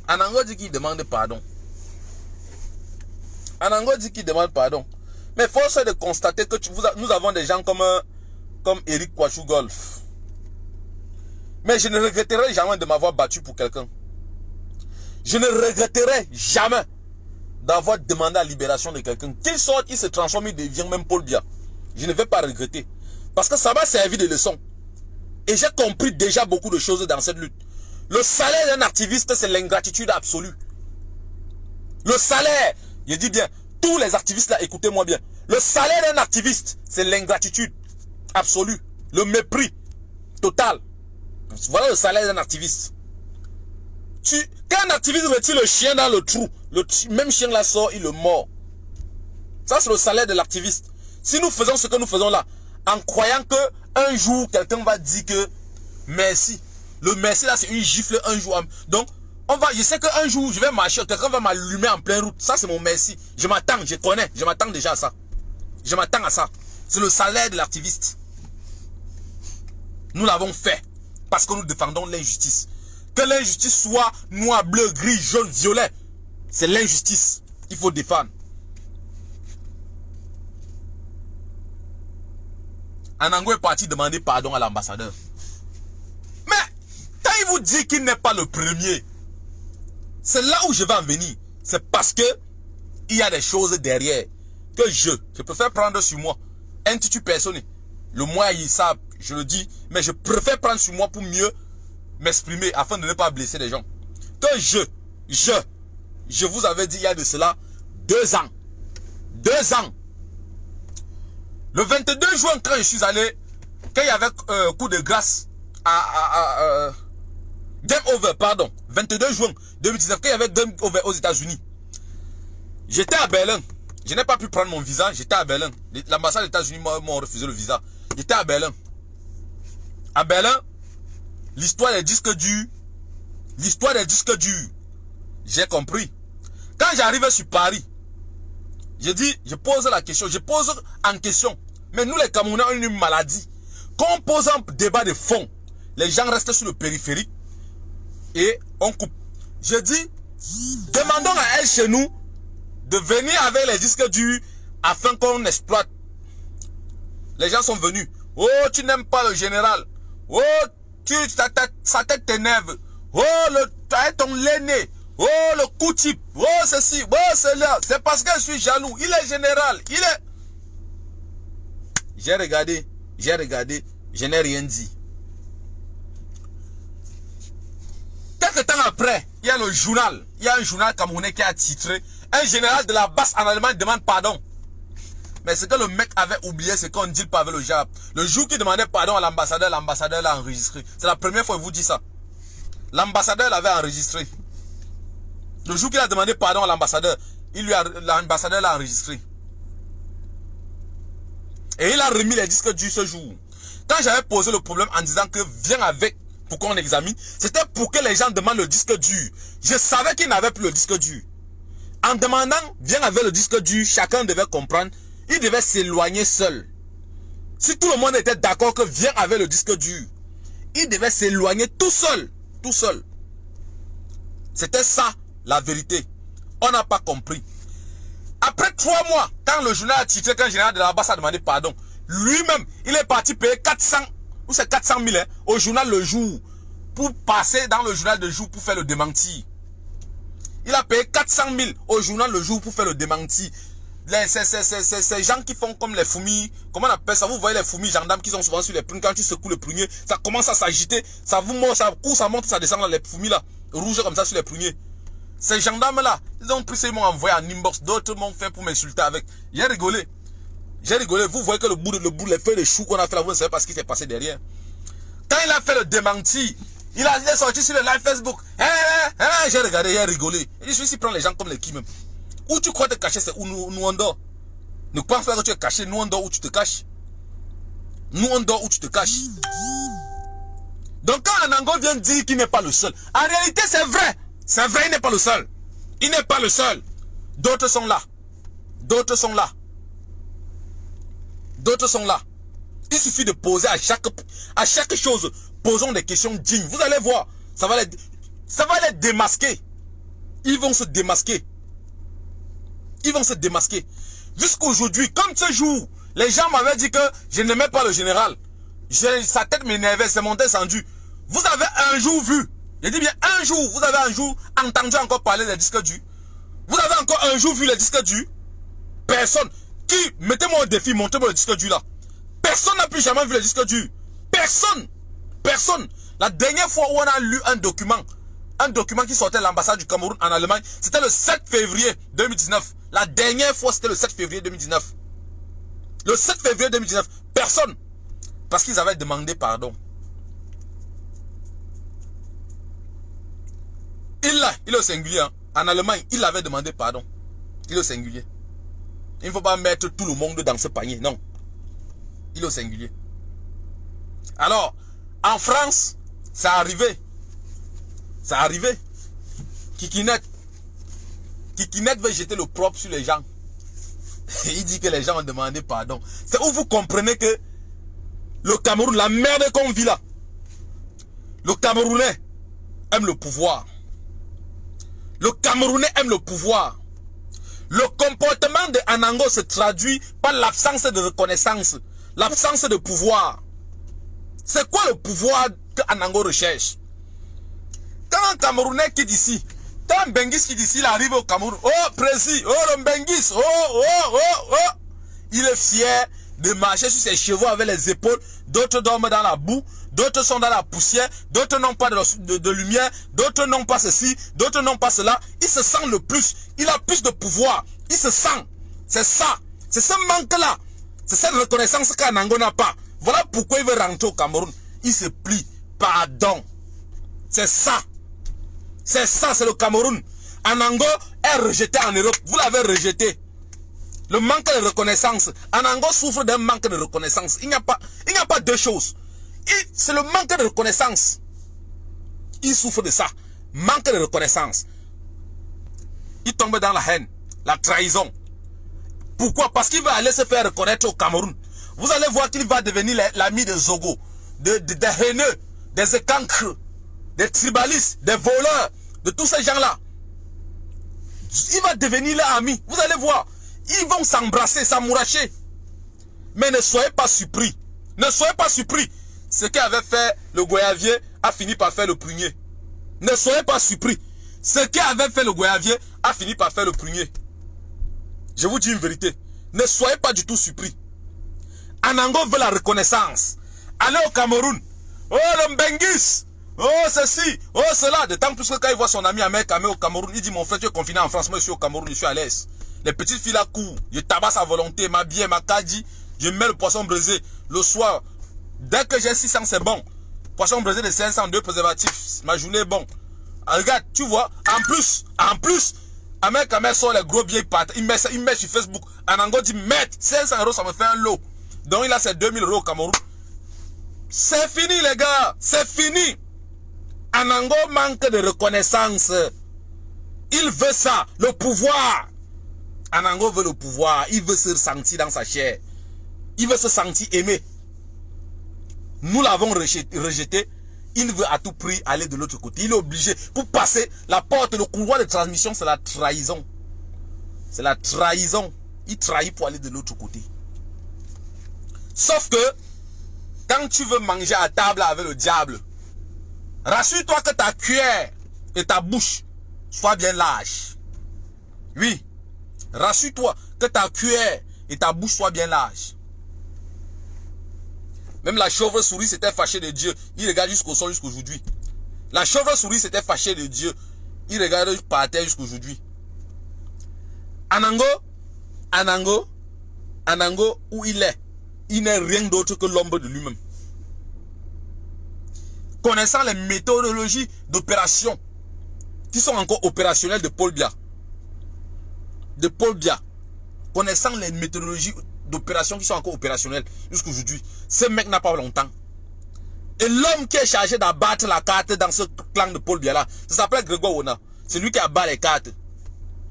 [SPEAKER 1] Anango dit qu'il demande pardon. Anango dit qu'il demande pardon. Mais force est de constater que nous avons des gens comme Eric Kouachou Golf. Mais je ne regretterai jamais de m'avoir battu pour quelqu'un. Je ne regretterai jamais d'avoir demandé la libération de quelqu'un. Qu'il sorte, il se transforme, il devient même Paul Biya. Je ne vais pas regretter. Parce que ça m'a servi de leçon. Et j'ai compris déjà beaucoup de choses dans cette lutte. Le salaire d'un activiste, c'est l'ingratitude absolue. Le salaire, je dis bien, tous les activistes là, écoutez-moi bien. Le salaire d'un activiste, c'est l'ingratitude absolue. Le mépris total. Voilà le salaire d'un activiste. Quand un activiste retire le chien dans le trou, même chien là sort, il le mord. Ça, c'est le salaire de l'activiste. Si nous faisons ce que nous faisons là, en croyant que un jour, quelqu'un va dire que merci. Le merci là, c'est une gifle un jour. Donc, je sais qu'un jour, je vais marcher, quelqu'un va m'allumer en pleine route. Ça, c'est mon merci. Je m'attends, je connais, je m'attends déjà à ça. Je m'attends à ça. C'est le salaire de l'activiste. Nous l'avons fait parce que nous défendons l'injustice. Que l'injustice soit noir, bleu, gris, jaune, violet. C'est l'injustice. Il faut défendre. Anango est parti demander pardon à l'ambassadeur. Mais quand il vous dit qu'il n'est pas le premier, c'est là où je vais en venir. C'est parce que il y a des choses derrière que je préfère prendre sur moi. Intitut personne. Le moi, ça, je le dis, mais je préfère prendre sur moi pour mieux m'exprimer afin de ne pas blesser les gens. Que je vous avais dit il y a de cela 2 ans. 2 ans. Le 22 juin, quand je suis allé, quand il y avait coup de grâce Game Over, pardon. 22 juin 2019, quand il y avait Game Over aux États-Unis. J'étais à Berlin. Je n'ai pas pu prendre mon visa. J'étais à Berlin. L'ambassade des États-Unis m'a refusé le visa. J'étais à Berlin. À Berlin, l'histoire des disques durs. L'histoire des disques durs. J'ai compris. Quand j'arrive sur Paris, je pose la question. Je pose en question. Mais nous, les Camerounais, on a une maladie. Quand on pose un débat de fond, les gens restent sur le périphérique et on coupe. Je dis, demandons à elle chez nous de venir avec les disques durs afin qu'on exploite. Les gens sont venus. Oh, tu n'aimes pas le général. Oh, sa tête t'énerve. Oh, ton l'aîné. Oh, le coup type. Oh, ceci. Oh, cela. C'est parce que je suis jaloux. Il est général. Il est... J'ai regardé. Je n'ai rien dit. Quelques temps après, il y a le journal. Il y a un journal camerounais qui a titré un général de la basse en Allemagne demande pardon. Mais ce que le mec avait oublié, c'est qu'on dit pas avec le jab. Le jour qu'il demandait pardon à l'ambassadeur l'a enregistré. C'est la première fois que je vous dis ça. L'ambassadeur l'avait enregistré. Le jour qu'il a demandé pardon à l'ambassadeur, l'ambassadeur l'a enregistré. Et il a remis les disques durs ce jour. Quand j'avais posé le problème en disant que viens avec pour qu'on examine, c'était pour que les gens demandent le disque dur. Je savais qu'ils n'avaient plus le disque dur. En demandant, viens avec le disque dur, chacun devait comprendre, il devait s'éloigner seul. Si tout le monde était d'accord que viens avec le disque dur, il devait s'éloigner tout seul. Tout seul. C'était ça, la vérité. On n'a pas compris. Après 3 mois, quand le journal a titré, quand le général de la basse a demandé pardon, lui-même, il est parti payer 400, ou c'est 400 000 au journal Le Jour, pour passer dans le journal de jour pour faire le démenti. Il a payé 400 000 au journal Le Jour pour faire le démenti. Ces gens qui font comme les fourmis, comment on appelle ça? Vous voyez les fourmis gendarmes qui sont souvent sur les prunes, quand tu secoues le prunier, ça commence à s'agiter, ça vous monte, ça court, ça monte, ça descend dans les fourmis là, rouges comme ça sur les pruniers. Ces gendarmes là, ils ont pris ça, ils m'ont envoyé en inbox, d'autres m'ont fait pour m'insulter avec. J'ai rigolé. Vous voyez que le bout, les feuilles de chou qu'on a fait là, vous ne savez pas ce qui s'est passé derrière. Quand il a fait le démenti, il est sorti sur le live Facebook. J'ai regardé, j'ai rigolé. Et je suis ici prendre les gens comme les qui même. Où tu crois te cacher, c'est où nous on dort. Ne pense pas que tu es caché, nous on dort où tu te caches. Nous on dort où tu te caches. Donc quand Anango vient dire qu'il n'est pas le seul, en réalité c'est vrai. C'est vrai, il n'est pas le seul. Il n'est pas le seul. D'autres sont là. D'autres sont là. D'autres sont là. Il suffit de poser à chaque chose, posons des questions dignes. Vous allez voir, ça va les démasquer. Ils vont se démasquer. Ils vont se démasquer. Jusqu'aujourd'hui, comme ce jour, les gens m'avaient dit que je n'aimais pas le général. Sa tête m'énervait, c'est monté descendu. Vous avez un jour vu, je dis bien un jour, vous avez un jour entendu encore parler des disques durs. Vous avez encore un jour vu les disques durs. Personne. Mettez-moi au défi, montrez-moi le disque dur là. Personne n'a plus jamais vu le disque dur. Personne. Personne. La dernière fois où on a lu un document qui sortait de l'ambassade du Cameroun en Allemagne, c'était le 7 février 2019. La dernière fois, c'était le 7 février 2019. Le 7 février 2019. Personne. Parce qu'ils avaient demandé pardon. Il est au singulier. Hein. En Allemagne, il avait demandé pardon. Il est au singulier. Il ne faut pas mettre tout le monde dans ce panier. Non. Il est au singulier. Alors, en France, ça arrivé. Ça arrivé. Kikinet veut jeter le propre sur les gens. Il dit que les gens ont demandé pardon. C'est où vous comprenez que le Cameroun, la merde qu'on vit là, le Camerounais aime le pouvoir. Le Camerounais aime le pouvoir. Le comportement de Anango se traduit par l'absence de reconnaissance. l'absence de pouvoir. C'est quoi le pouvoir que Anango recherche? Quand un Camerounais qui d'ici, quand un Benguis qui d'ici, il arrive au Cameroun, oh, précis, oh, le Benguis, il est fier de marcher sur ses chevaux avec les épaules. D'autres dorment dans la boue, d'autres sont dans la poussière, d'autres n'ont pas de lumière, d'autres n'ont pas ceci, d'autres n'ont pas cela. Il se sent le plus, il a plus de pouvoir, il se sent. C'est ça, c'est ce manque-là, c'est cette reconnaissance qu'Anango n'a pas. Voilà pourquoi il veut rentrer au Cameroun. Il se plie, pardon. C'est ça. C'est ça, c'est le Cameroun. Anango est rejeté en Europe, vous l'avez rejeté. Le manque de reconnaissance. Anango souffre d'un manque de reconnaissance. Il n'y a pas deux choses. C'est le manque de reconnaissance. Il souffre de ça. Manque de reconnaissance. Il tombe dans la haine, la trahison. Pourquoi? Parce qu'il va aller se faire reconnaître au Cameroun. Vous allez voir qu'il va devenir l'ami de Zogo, des haineux, des écancres, des tribalistes, des voleurs, de tous ces gens-là. Il va devenir leur ami. Vous allez voir. Ils vont s'embrasser, s'amouracher. Mais ne soyez pas surpris. Ne soyez pas surpris. Ce qu'avait fait le goyavier a fini par faire le prunier. Ne soyez pas surpris. Ce qu'avait fait le goyavier a fini par faire le prunier. Je vous dis une vérité. Ne soyez pas du tout surpris. Anango veut la reconnaissance. Allez au Cameroun. Oh, le Mbenguis. Oh, ceci. Oh, cela. D'autant plus que quand il voit son ami Ahmed Kamé au Cameroun, il dit, mon frère, tu es confiné en France. Moi, je suis au Cameroun, je suis à l'aise. Les petites filles là courent. Je tabasse à volonté, ma bière, ma kadi. Je mets le poisson braisé le soir. Dès que j'ai 600, c'est bon. Poisson braisé de 500, 2 préservatifs. Ma journée est bon. Regarde, tu vois. En plus, Ahmed Kamé sort les gros billets. Il met sur Facebook. Anango dit, mec, 500 €, ça me fait un lot. Donc il a ses 2000 € au Cameroun. C'est fini les gars. C'est fini. Anango manque de reconnaissance. Il veut ça. Le pouvoir. Anango veut le pouvoir. Il veut se sentir dans sa chair. Il veut se sentir aimé. Nous l'avons rejeté. Il veut à tout prix aller de l'autre côté. Il est obligé. Pour passer la porte, le couloir de transmission, c'est la trahison. C'est la trahison. Il trahit pour aller de l'autre côté. Sauf que, quand tu veux manger à table avec le diable, rassure-toi que ta cuillère et ta bouche soient bien larges. Oui. Rassure-toi que ta cuillère et ta bouche soient bien larges. Même la chauve-souris s'était fâchée de Dieu. Il regarde jusqu'au sol jusqu'aujourd'hui. La chauve-souris s'était fâchée de Dieu. Il regarde par terre jusqu'aujourd'hui. Anango, où il est, il n'est rien d'autre que l'ombre de lui-même. Connaissant les méthodologies d'opération qui sont encore opérationnelles de Paul Biya. Connaissant les méthodologies d'opération qui sont encore opérationnelles jusqu'aujourd'hui, ce mec n'a pas longtemps. Et l'homme qui est chargé d'abattre la carte dans ce clan de Paul Biya là, ça s'appelle Grégoire Ona. C'est lui qui abat les cartes.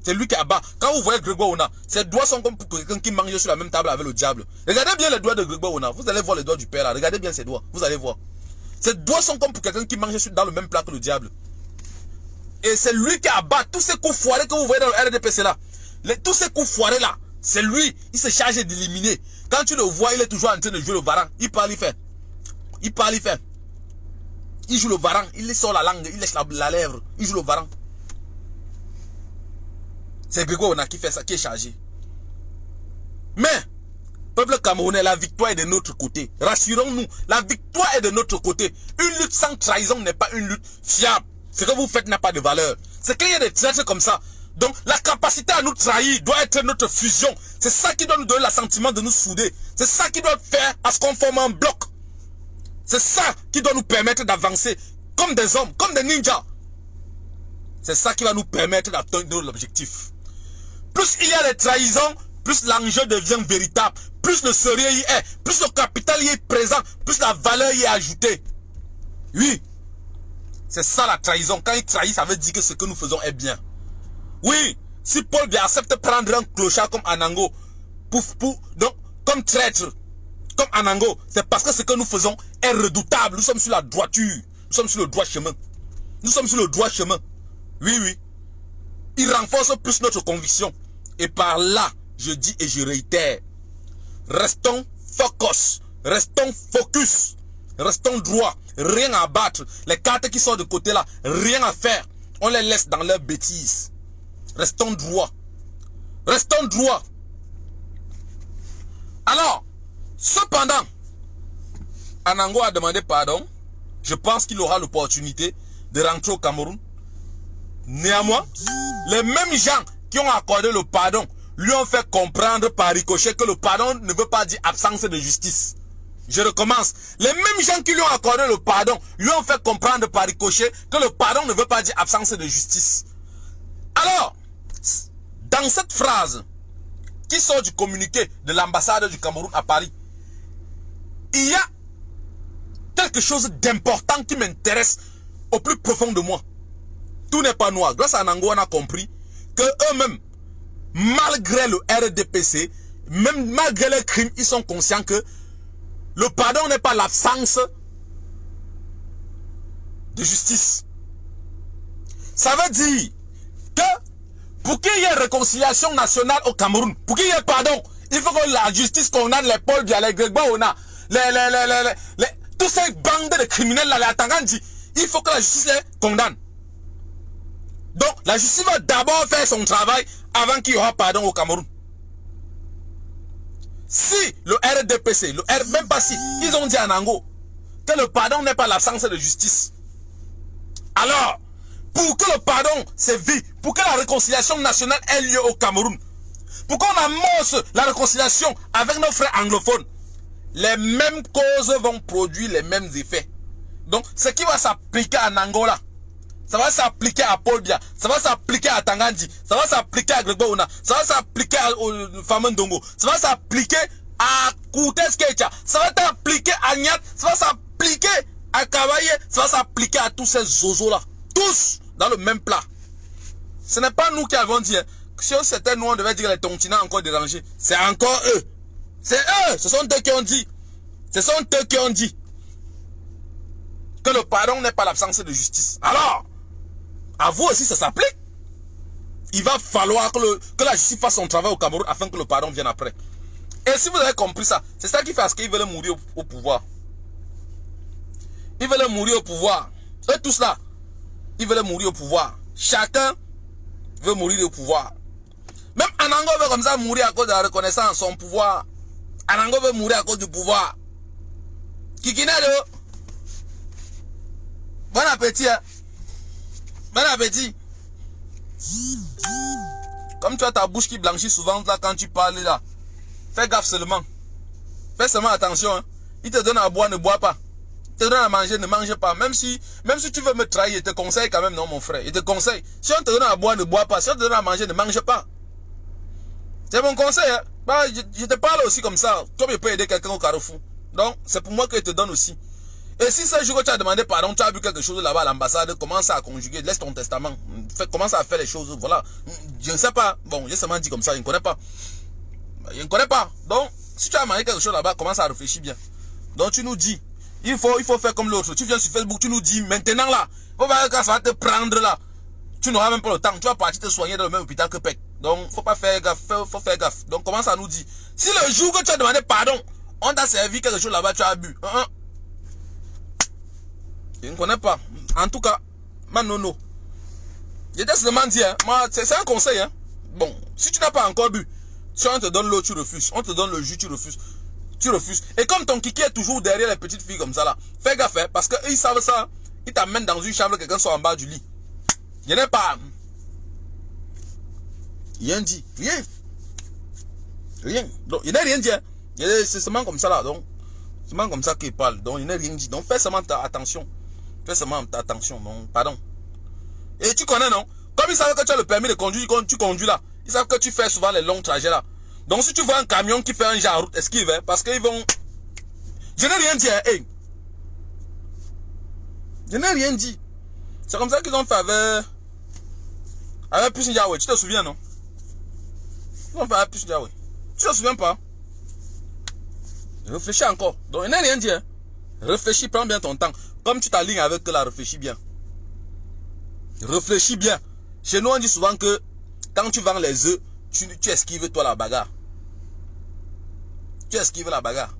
[SPEAKER 1] C'est lui qui abat. Quand vous voyez Grégoire Ona, ses doigts sont comme pour quelqu'un qui mange sur la même table avec le diable. Regardez bien les doigts de Grégoire Ona. Vous allez voir les doigts du père là. Regardez bien ses doigts. Vous allez voir. Ses doigts sont comme pour quelqu'un qui mange dans le même plat que le diable. Et c'est lui qui abat tous ces coups foirés que vous voyez dans le RDPC là. Tous ces coups foirés là, c'est lui. Il se charge d'éliminer. Quand tu le vois, il est toujours en train de jouer le varan. Il parle, il fait. Il joue le varan. Il sort la langue. Il lèche la lèvre. Il joue le varan. C'est Grégoire Ona qui fait ça, qui est chargé. Mais, peuple camerounais, la victoire est de notre côté. Rassurons-nous, la victoire est de notre côté. Une lutte sans trahison n'est pas une lutte fiable. Ce que vous faites n'a pas de valeur. C'est qu'il y a des traîtres comme ça. Donc, la capacité à nous trahir doit être notre fusion. C'est ça qui doit nous donner le sentiment de nous souder. C'est ça qui doit faire à ce qu'on forme un bloc. C'est ça qui doit nous permettre d'avancer comme des hommes, comme des ninjas. C'est ça qui va nous permettre d'atteindre l'objectif. Plus il y a des trahisons, plus l'enjeu devient véritable. Plus le sérieux y est, plus le capital y est présent, plus la valeur y est ajoutée. Oui. C'est ça la trahison. Quand il trahit, ça veut dire que ce que nous faisons est bien. Oui. Si Paul Biya accepte de prendre un clochard comme Anango, donc, comme traître, comme Anango, c'est parce que ce que nous faisons est redoutable. Nous sommes sur la droiture. Nous sommes sur le droit chemin. Nous sommes sur le droit chemin. Oui, oui. Il renforce plus notre conviction. Et par là, je dis et je réitère, restons focus. Restons focus. Restons droits. Rien à battre. Les cartes qui sont de côté là, rien à faire. On les laisse dans leurs bêtises. Restons droits. Restons droits. Alors, cependant, Anango a demandé pardon. Je pense qu'il aura l'opportunité de rentrer au Cameroun. Néanmoins, les mêmes gens qui ont accordé le pardon lui ont fait comprendre par ricochet que le pardon ne veut pas dire absence de justice. Je recommence. Les mêmes gens qui lui ont accordé le pardon lui ont fait comprendre par ricochet que le pardon ne veut pas dire absence de justice. Alors, dans cette phrase qui sort du communiqué de l'ambassade du Cameroun à Paris, il y a quelque chose d'important qui m'intéresse au plus profond de moi. Tout n'est pas noir. Grâce à Anango, on a compris que eux-mêmes, malgré le RDPC, même malgré les crimes, ils sont conscients que le pardon n'est pas l'absence de justice. Ça veut dire que pour qu'il y ait réconciliation nationale au Cameroun, pour qu'il y ait pardon, il faut que la justice condamne les Paul Biya, les Greg Baona, tous ces bandes de criminels là, les Atangandi, il faut que la justice les condamne. Donc, la justice va d'abord faire son travail avant qu'il y aura pardon au Cameroun. Si le RDPC, même pas si, ils ont dit à Nango que le pardon n'est pas l'absence de justice. Alors, pour que le pardon sévisse, pour que la réconciliation nationale ait lieu au Cameroun, pour qu'on amorce la réconciliation avec nos frères anglophones, les mêmes causes vont produire les mêmes effets. Donc, ce qui va s'appliquer à Angola, ça va s'appliquer à Paul Biya, ça va s'appliquer à Tangandi, ça va s'appliquer à Greg Baona, ça va s'appliquer au fameux Ndongo, ça va s'appliquer à Koutes Keita, ça va s'appliquer à Nyat, ça va s'appliquer à Kavaye, ça va s'appliquer à tous ces zozos là. Tous dans le même plat. Ce n'est pas nous qui avons dit, que si c'était nous, on devait dire que les continents encore dérangés. C'est encore eux. C'est eux, ce sont eux qui ont dit. Ce sont eux qui ont dit que le pardon n'est pas l'absence de justice. Alors, à vous aussi, ça s'applique. Il va falloir que la justice fasse son travail au Cameroun afin que le pardon vienne après. Et si vous avez compris ça, c'est ça qui fait à ce qu'ils veulent mourir au pouvoir. Ils veulent mourir au pouvoir. Eux tous là, ils veulent mourir au pouvoir. Chacun veut mourir au pouvoir. Même Anango veut comme ça mourir à cause de la reconnaissance de son pouvoir. Anango veut mourir à cause du pouvoir. Kikinado. Bon appétit. Hein? Bon appétit. Comme tu as ta bouche qui blanchit souvent là quand tu parles là. Fais gaffe seulement. Fais seulement attention. Hein? Il te donne à boire, ne bois pas. Il te donne à manger, ne mange pas. Même si tu veux me trahir, il te conseille quand même, non mon frère. Il te conseille. Si on te donne à boire, ne bois pas. Si on te donne à manger, ne mange pas. C'est mon conseil. Hein? Bah, je te parle aussi comme ça. Comme je peux aider quelqu'un au carrefour. Donc, c'est pour moi que je te donne aussi. Et si ce jour que tu as demandé pardon, tu as vu quelque chose là-bas à l'ambassade, commence à conjuguer, laisse ton testament. Commence à faire les choses. Voilà. Je ne sais pas. Bon, j'ai seulement dit comme ça, je ne connais pas. Je ne connais pas. Donc, si tu as demandé quelque chose là-bas, commence à réfléchir bien. Donc, tu nous dis, il faut faire comme l'autre. Tu viens sur Facebook, tu nous dis, maintenant là, faut pas que ça va te prendre là. Tu n'auras même pas le temps. Tu vas partir te soigner dans le même hôpital que Pec. Donc, faut pas faire gaffe. Faut faire gaffe. Donc, commence à nous dire. Si le jour que tu as demandé pardon, on t'a servi quelque chose là-bas, tu as bu. Je ne connais pas. En tout cas, Manono. Je t'ai seulement dit, hein, c'est un conseil. Hein. Bon, si tu n'as pas encore bu, si on te donne l'eau, tu refuses. On te donne le jus, tu refuses. Tu refuses. Et comme ton kiki est toujours derrière les petites filles comme ça là, fais gaffe, hein, parce qu'ils savent ça. Ils t'amènent dans une chambre, quelqu'un soit en bas du lit. Il n'y en a pas. Rien dit. Rien. Rien. Donc, il n'y a rien dit. Hein. C'est seulement comme ça là. Donc, c'est seulement comme ça qu'il parle. Donc, il n'y a rien dit. Donc, fais seulement attention. Fais seulement attention. Donc, pardon. Et tu connais, non? Comme ils savent que tu as le permis de conduire, quand tu conduis là, ils savent que tu fais souvent les longs trajets là. Donc, si tu vois un camion qui fait un genre route, esquive, hein, parce qu'ils vont... Je n'ai rien dit. Hein, hey. Je n'ai rien dit. C'est comme ça qu'ils ont fait avec Pusin Yahweh. Tu te souviens, non? Ils ont fait avec Pusin Yahweh. Tu te souviens pas? Réfléchis encore. Donc, je n'ai rien dit. Hein. Réfléchis, prends bien ton temps. Comme tu t'alignes avec là, réfléchis bien. Réfléchis bien. Chez nous, on dit souvent que quand tu vends les œufs, tu esquives toi la bagarre. Tu esquives la bagarre.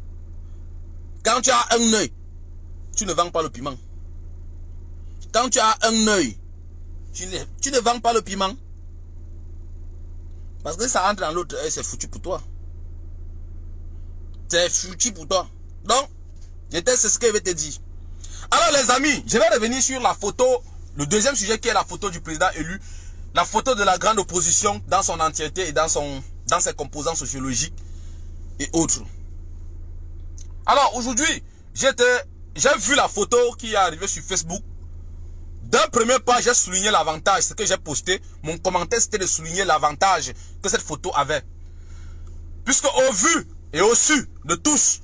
[SPEAKER 1] Quand tu as un œil, tu ne vends pas le piment. Quand tu as un œil, tu ne vends pas le piment. Parce que ça entre dans l'autre œil, c'est foutu pour toi. C'est foutu pour toi. Donc, c'est ce que je vais te dire. Alors les amis, je vais revenir sur la photo, le deuxième sujet qui est la photo du président élu. La photo de la grande opposition dans son entièreté et dans ses composants sociologiques et autres. Alors aujourd'hui, j'ai vu la photo qui est arrivée sur Facebook. D'un premier pas, j'ai souligné l'avantage, ce que j'ai posté. Mon commentaire, c'était de souligner l'avantage que cette photo avait. Puisque au vu et au su de tous,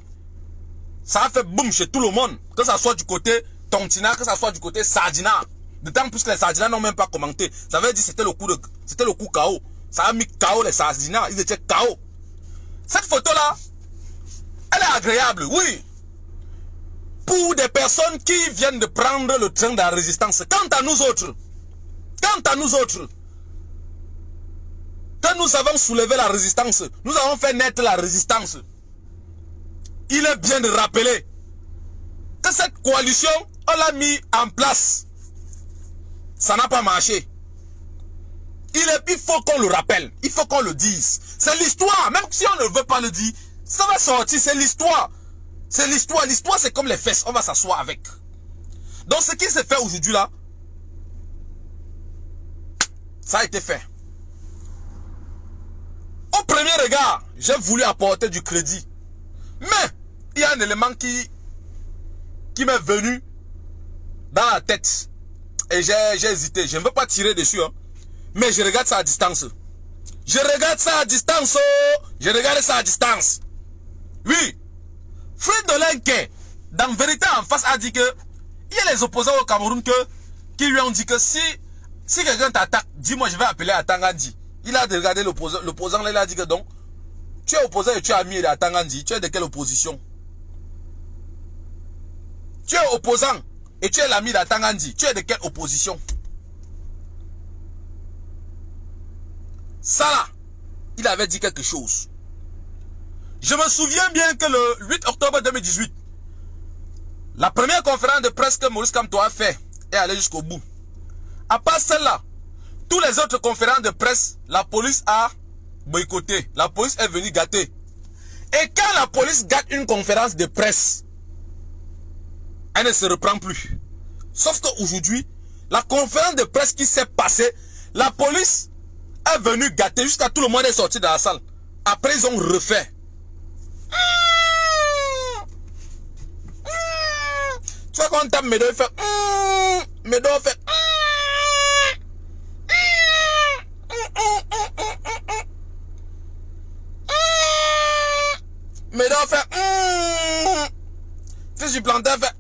[SPEAKER 1] ça a fait boum chez tout le monde. Que ça soit du côté Tontina, que ça soit du côté Sardina. D'autant plus que les Sardina n'ont même pas commenté. Ça veut dire que c'était le coup KO. Ça a mis KO les Sardina, ils étaient KO. Cette photo-là, elle est agréable, oui. Pour des personnes qui viennent de prendre le train de la résistance. Quant à nous autres, quand nous avons soulevé la résistance, nous avons fait naître la résistance. Il est bien de rappeler que cette coalition, on l'a mis en place. Ça n'a pas marché. Il faut qu'on le rappelle. Il faut qu'on le dise. C'est l'histoire. Même si on ne veut pas le dire, ça va sortir. C'est l'histoire. C'est l'histoire. L'histoire, c'est comme les fesses. On va s'asseoir avec. Donc, ce qui s'est fait aujourd'hui là, ça a été fait. Au premier regard, j'ai voulu apporter du crédit. Mais, il y a un élément qui m'est venu dans la tête. Et j'ai hésité. Je ne veux pas tirer dessus. Hein. Mais je regarde ça à distance. Je regarde ça à distance. Je regarde ça à distance. Oui. Fridolin Kay, dans vérité en face, a dit que il y a les opposants au Cameroun qui lui ont dit que si quelqu'un t'attaque, dis-moi, je vais appeler à Tangandji. Il a regardé l'opposant, il a dit que donc, tu es opposant et tu es ami à Tangandji. Tu es de quelle opposition? Tu es opposant et tu es l'ami d'Atangandji. Tu es de quelle opposition? Ça là, il avait dit quelque chose. Je me souviens bien que le 8 octobre 2018, la première conférence de presse que Maurice Kamto a fait est allée jusqu'au bout. À part celle-là, toutes les autres conférences de presse, la police a boycotté. La police est venue gâter. Et quand la police gâte une conférence de presse, elle ne se reprend plus. Sauf qu'aujourd'hui, la conférence de presse qui s'est passée, la police est venue gâter jusqu'à tout le monde est sorti de la salle. Après, ils ont refait. Tu vois quand tape Médo, il fait Médo fait Médo fait Fils du plantain fait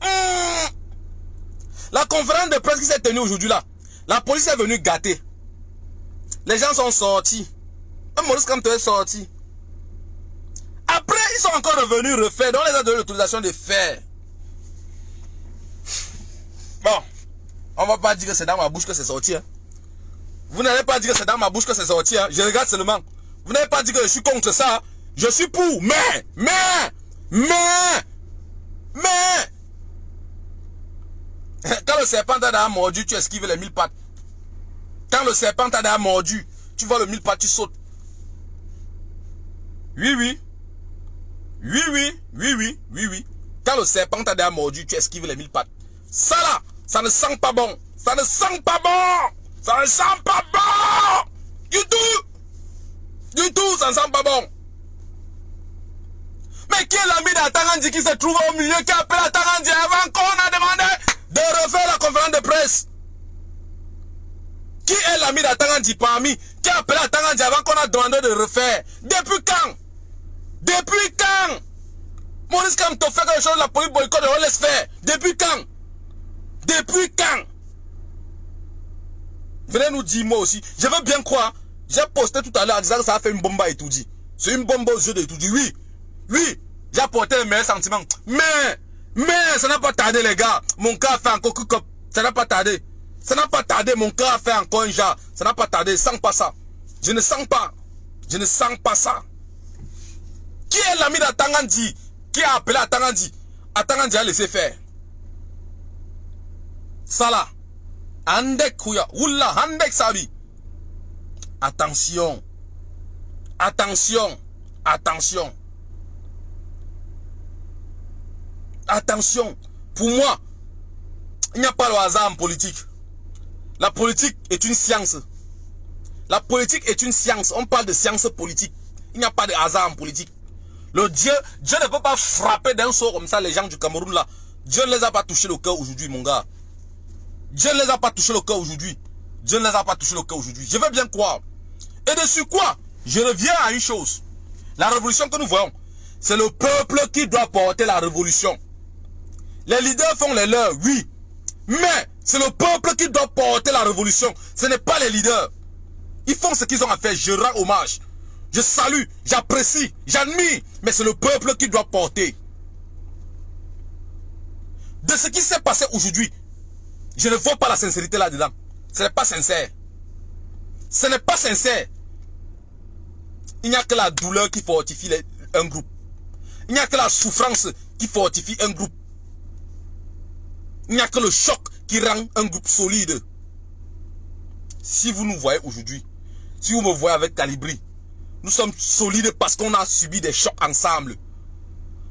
[SPEAKER 1] La conférence de presse qui s'est tenue aujourd'hui là, la police est venue gâter. Les gens sont sortis. Même Maurice Kamto est sorti. Après, ils sont encore revenus refaire. Donc, on les a donné l'autorisation de faire. Bon, on va pas dire que c'est dans ma bouche que c'est sorti. Hein. Vous n'allez pas dire que c'est dans ma bouche que c'est sorti. Hein. Je regarde seulement. Vous n'allez pas dire que je suis contre ça. Hein. Je suis pour. Mais. Quand le serpent t'a mordu, tu esquives les 1000 pattes. Quand le serpent t'a mordu, tu vois le 1000 pattes, tu sautes. Oui. Quand le serpent t'a mordu, tu esquives les 1000 pattes. Ça là, ça ne sent pas bon. Ça ne sent pas bon. Ça ne sent pas bon. Du tout, ça ne sent pas bon. Mais qui est l'ami d'Atangandji qui se trouve au milieu, qui appelle Atangandji avant qu'on a demandé de refaire la conférence de presse? Qui est l'ami d'Atangandji parmi qui a appelé Atangandji avant qu'on a demandé de refaire? Depuis quand? Depuis quand? Maurice Kamto fait quelque chose, la police boycotte et on laisse faire. Depuis quand? Depuis quand? Venez nous dire moi aussi. Je veux bien croire. J'ai posté tout à l'heure en disant que ça a fait une bombe à Etoudi. C'est une bombe aux yeux d'Etoudi. Oui. J'ai apporté les meilleurs sentiments. Mais, ça n'a pas tardé les gars. Mon cœur a fait encore que ça n'a pas tardé. Ça n'a pas tardé. Mon cœur a fait encore un genre. Ça n'a pas tardé. Sens pas ça. Je ne sens pas. Je ne sens pas ça. Qui est l'ami d'Atangandji? Qui a appelé Atangandji Attends, déjà laissé faire. Ça là. Andek kouya. Oula, andek sabi. Attention. Attention. Attention. Attention. Pour moi, il n'y a pas le hasard en politique. La politique est une science. La politique est une science. On parle de science politique. Il n'y a pas de hasard en politique. Dieu ne peut pas frapper d'un sort comme ça les gens du Cameroun là. Dieu ne les a pas touché le cœur aujourd'hui, mon gars. Dieu ne les a pas touché le cœur aujourd'hui. Dieu ne les a pas touché le cœur aujourd'hui. Je veux bien croire. Et dessus quoi? Je reviens à une chose. La révolution que nous voyons, c'est le peuple qui doit porter la révolution. Les leaders font les leurs, oui. Mais c'est le peuple qui doit porter la révolution. Ce n'est pas les leaders. Ils font ce qu'ils ont à faire. Je rends hommage. Je salue, j'apprécie, j'admire. Mais c'est le peuple qui doit porter. De ce qui s'est passé aujourd'hui, je ne vois pas la sincérité là-dedans. Ce n'est pas sincère. Ce n'est pas sincère. Il n'y a que la douleur qui fortifie un groupe. Il n'y a que la souffrance qui fortifie un groupe. Il n'y a que le choc qui rend un groupe solide. Si vous nous voyez aujourd'hui, si vous me voyez avec Calibri, nous sommes solides parce qu'on a subi des chocs ensemble.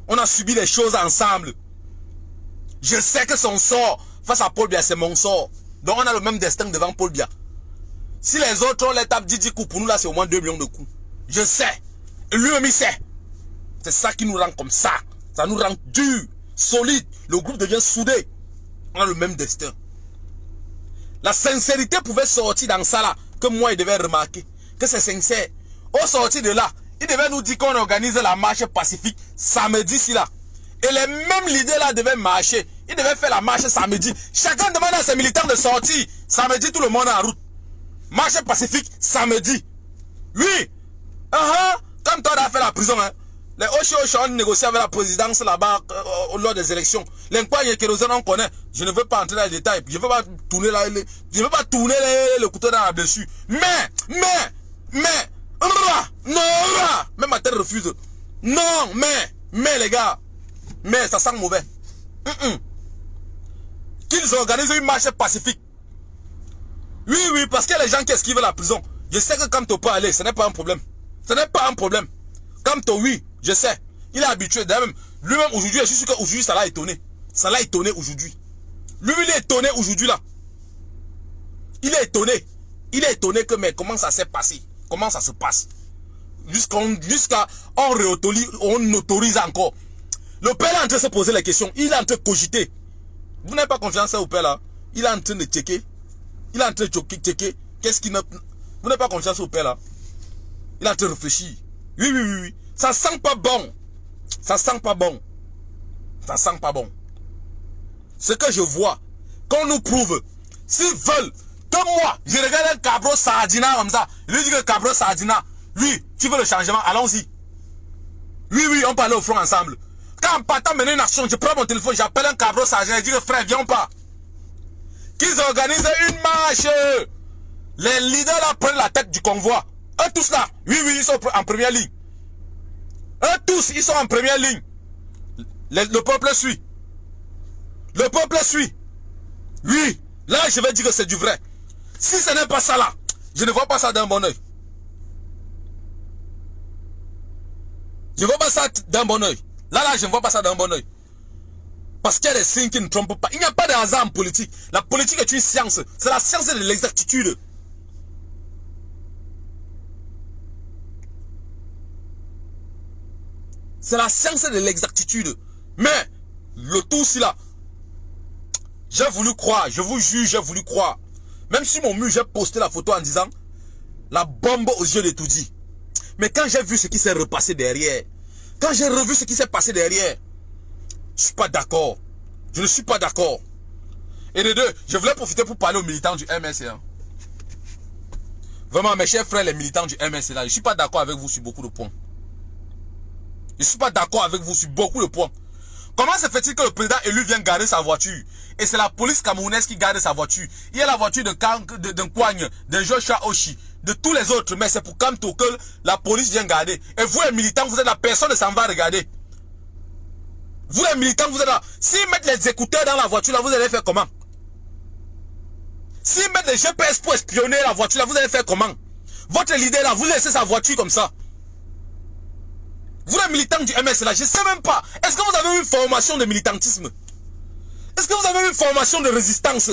[SPEAKER 1] On a subi des choses ensemble. Je sais que son sort face à Paul Biya, c'est mon sort. Donc on a le même destin devant Paul Biya. Si les autres ont les tapes 10 coups, pour nous là c'est au moins 2 millions de coups. Je sais. Et lui-même il sait. C'est ça qui nous rend comme ça. Ça nous rend dur, solide. Le groupe devient soudé. On a le même destin. La sincérité pouvait sortir dans ça là. Que moi il devait remarquer. Que c'est sincère. Au sortir de là, il devait nous dire qu'on organise la marche pacifique samedi ci là. Et les mêmes leaders là devaient marcher. Ils devaient faire la marche samedi. Chacun demande à ses militants de sortir. Samedi, tout le monde en route. Marche pacifique samedi. Oui. Comme toi, on a fait la prison. Hein. Les Oshi ont négocié avec la présidence là-bas lors des élections. L'enquête kérosène, on connaît. Je ne veux pas entrer dans les détails. Je ne veux pas tourner là. Je ne veux pas tourner le couteau dans la blessure. Mais. Non, même ma tête refuse. Non, mais les gars. Mais ça sent mauvais. Qu'ils organisent une marche pacifique. Oui, parce que les gens qui esquivent la prison. Je sais que quand tu peux aller, ce n'est pas un problème. Ce n'est pas un problème. Comme toi, oui, je sais. Il est habitué. Lui-même aujourd'hui, je suis sûr qu'aujourd'hui, ça l'a étonné. Ça l'a étonné aujourd'hui. Lui, il est étonné aujourd'hui là. Il est étonné. Il est étonné que, mais comment ça s'est passé? Comment ça se passe? Jusqu'à on autorise encore. Le père est en train de se poser les questions. Il est en train de cogiter. Vous n'avez pas confiance au père là? Il est en train de checker. Il est en train de checker. Qu'est-ce qu'il ne... Vous n'avez pas confiance au père là? Il est en train de réfléchir. Oui. Ça sent pas bon. Ça sent pas bon. Ça sent pas bon. Ce que je vois, qu'on nous prouve, s'ils veulent, comme moi, je regarde un Cabro Sardina comme ça. Il lui dit que Cabro Sardina, lui, tu veux le changement, allons-y. Oui, on parle au front ensemble. Quand en partant mener une action, je prends mon téléphone, j'appelle un Cabro Sardina, je dis que frère, viens pas. Qu'ils organisent une marche. Les leaders là prennent la tête du convoi. Eux tous là, oui, ils sont en première ligne. Eux tous, ils sont en première ligne. Le peuple suit. Le peuple suit. Oui, là je vais dire que c'est du vrai. Si ce n'est pas ça là, je ne vois pas ça d'un bon oeil. Je ne vois pas ça d'un bon oeil. Là, je ne vois pas ça d'un bon oeil. Parce qu'il y a des signes qui ne trompent pas. Il n'y a pas de hasard en politique. La politique est une science. C'est la science de l'exactitude. C'est la science de l'exactitude. Mais, le tout aussi là, j'ai voulu croire, je vous jure, j'ai voulu croire. Même si mon mur, j'ai posté la photo en disant, la bombe aux yeux de tout dit. Mais quand j'ai vu ce qui s'est repassé derrière, quand j'ai revu ce qui s'est passé derrière, je ne suis pas d'accord. Je ne suis pas d'accord. Et de deux, je voulais profiter pour parler aux militants du MS. Hein. Vraiment, mes chers frères, les militants du MS, là, je ne suis pas d'accord avec vous sur beaucoup de points. Je ne suis pas d'accord avec vous sur beaucoup de points. Comment se fait-il que le président élu vient garder sa voiture et c'est la police camerounaise qui garde sa voiture? Il y a la voiture de Kouagne, de Joshua Oshi, de tous les autres, mais c'est pour Kamto que la police vient garder. Et vous les militants, vous êtes la personne de s'en va regarder. Vous les militants, vous êtes là. S'ils mettent les écouteurs dans la voiture, là, vous allez faire comment? S'ils mettent les GPS pour espionner la voiture, là, vous allez faire comment? Votre leader, là, vous laissez sa voiture comme ça. Vous les militants du MS, là, je ne sais même pas. Est-ce que vous avez une formation de militantisme? Est-ce que vous avez une formation de résistance?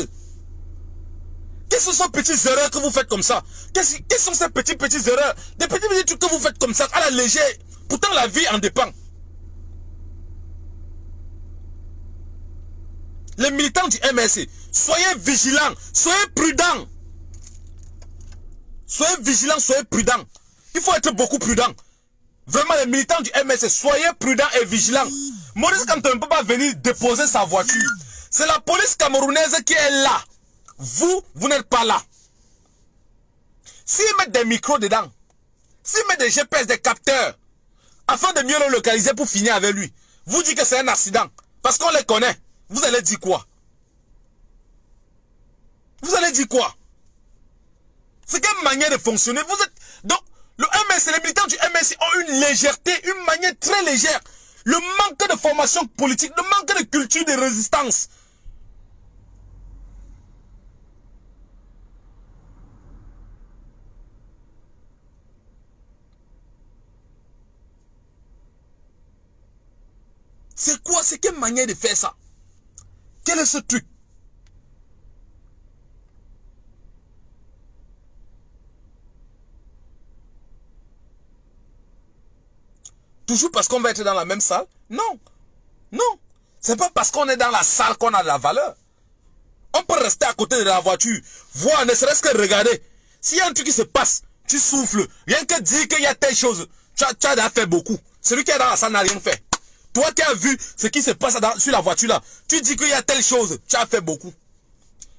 [SPEAKER 1] Quelles sont ces petites erreurs que vous faites comme ça? Quelles sont ces petites erreurs? Des petits trucs que vous faites comme ça, à la légère. Pourtant, la vie en dépend. Les militants du MSC, soyez vigilants, soyez prudents. Soyez vigilants, soyez prudents. Il faut être beaucoup prudent. Vraiment, les militants du MSC, soyez prudents et vigilants. Maurice Kamto ne peut pas venir déposer sa voiture. C'est la police camerounaise qui est là. Vous n'êtes pas là. S'ils mettent des micros dedans, s'ils mettent des GPS, des capteurs, afin de mieux le localiser pour finir avec lui, vous dites que c'est un accident. Parce qu'on les connaît. Vous allez dire quoi? Vous allez dire quoi? C'est quelle manière de fonctionner? Vous êtes... Donc, le MS, les militants du MS ont une légèreté, une manière très légère. Le manque de formation politique, le manque de culture de résistance. C'est quoi? C'est quelle manière de faire ça? Quel est ce truc? Toujours parce qu'on va être dans la même salle? Non. Non. C'est pas parce qu'on est dans la salle qu'on a de la valeur. On peut rester à côté de la voiture, voir, ne serait-ce que regarder. S'il y a un truc qui se passe, tu souffles. Rien que dire qu'il y a telle chose, tu as déjà fait beaucoup. Celui qui est dans la salle n'a rien fait. Toi qui as vu ce qui se passe sur la voiture là, tu dis qu'il y a telle chose, tu as fait beaucoup.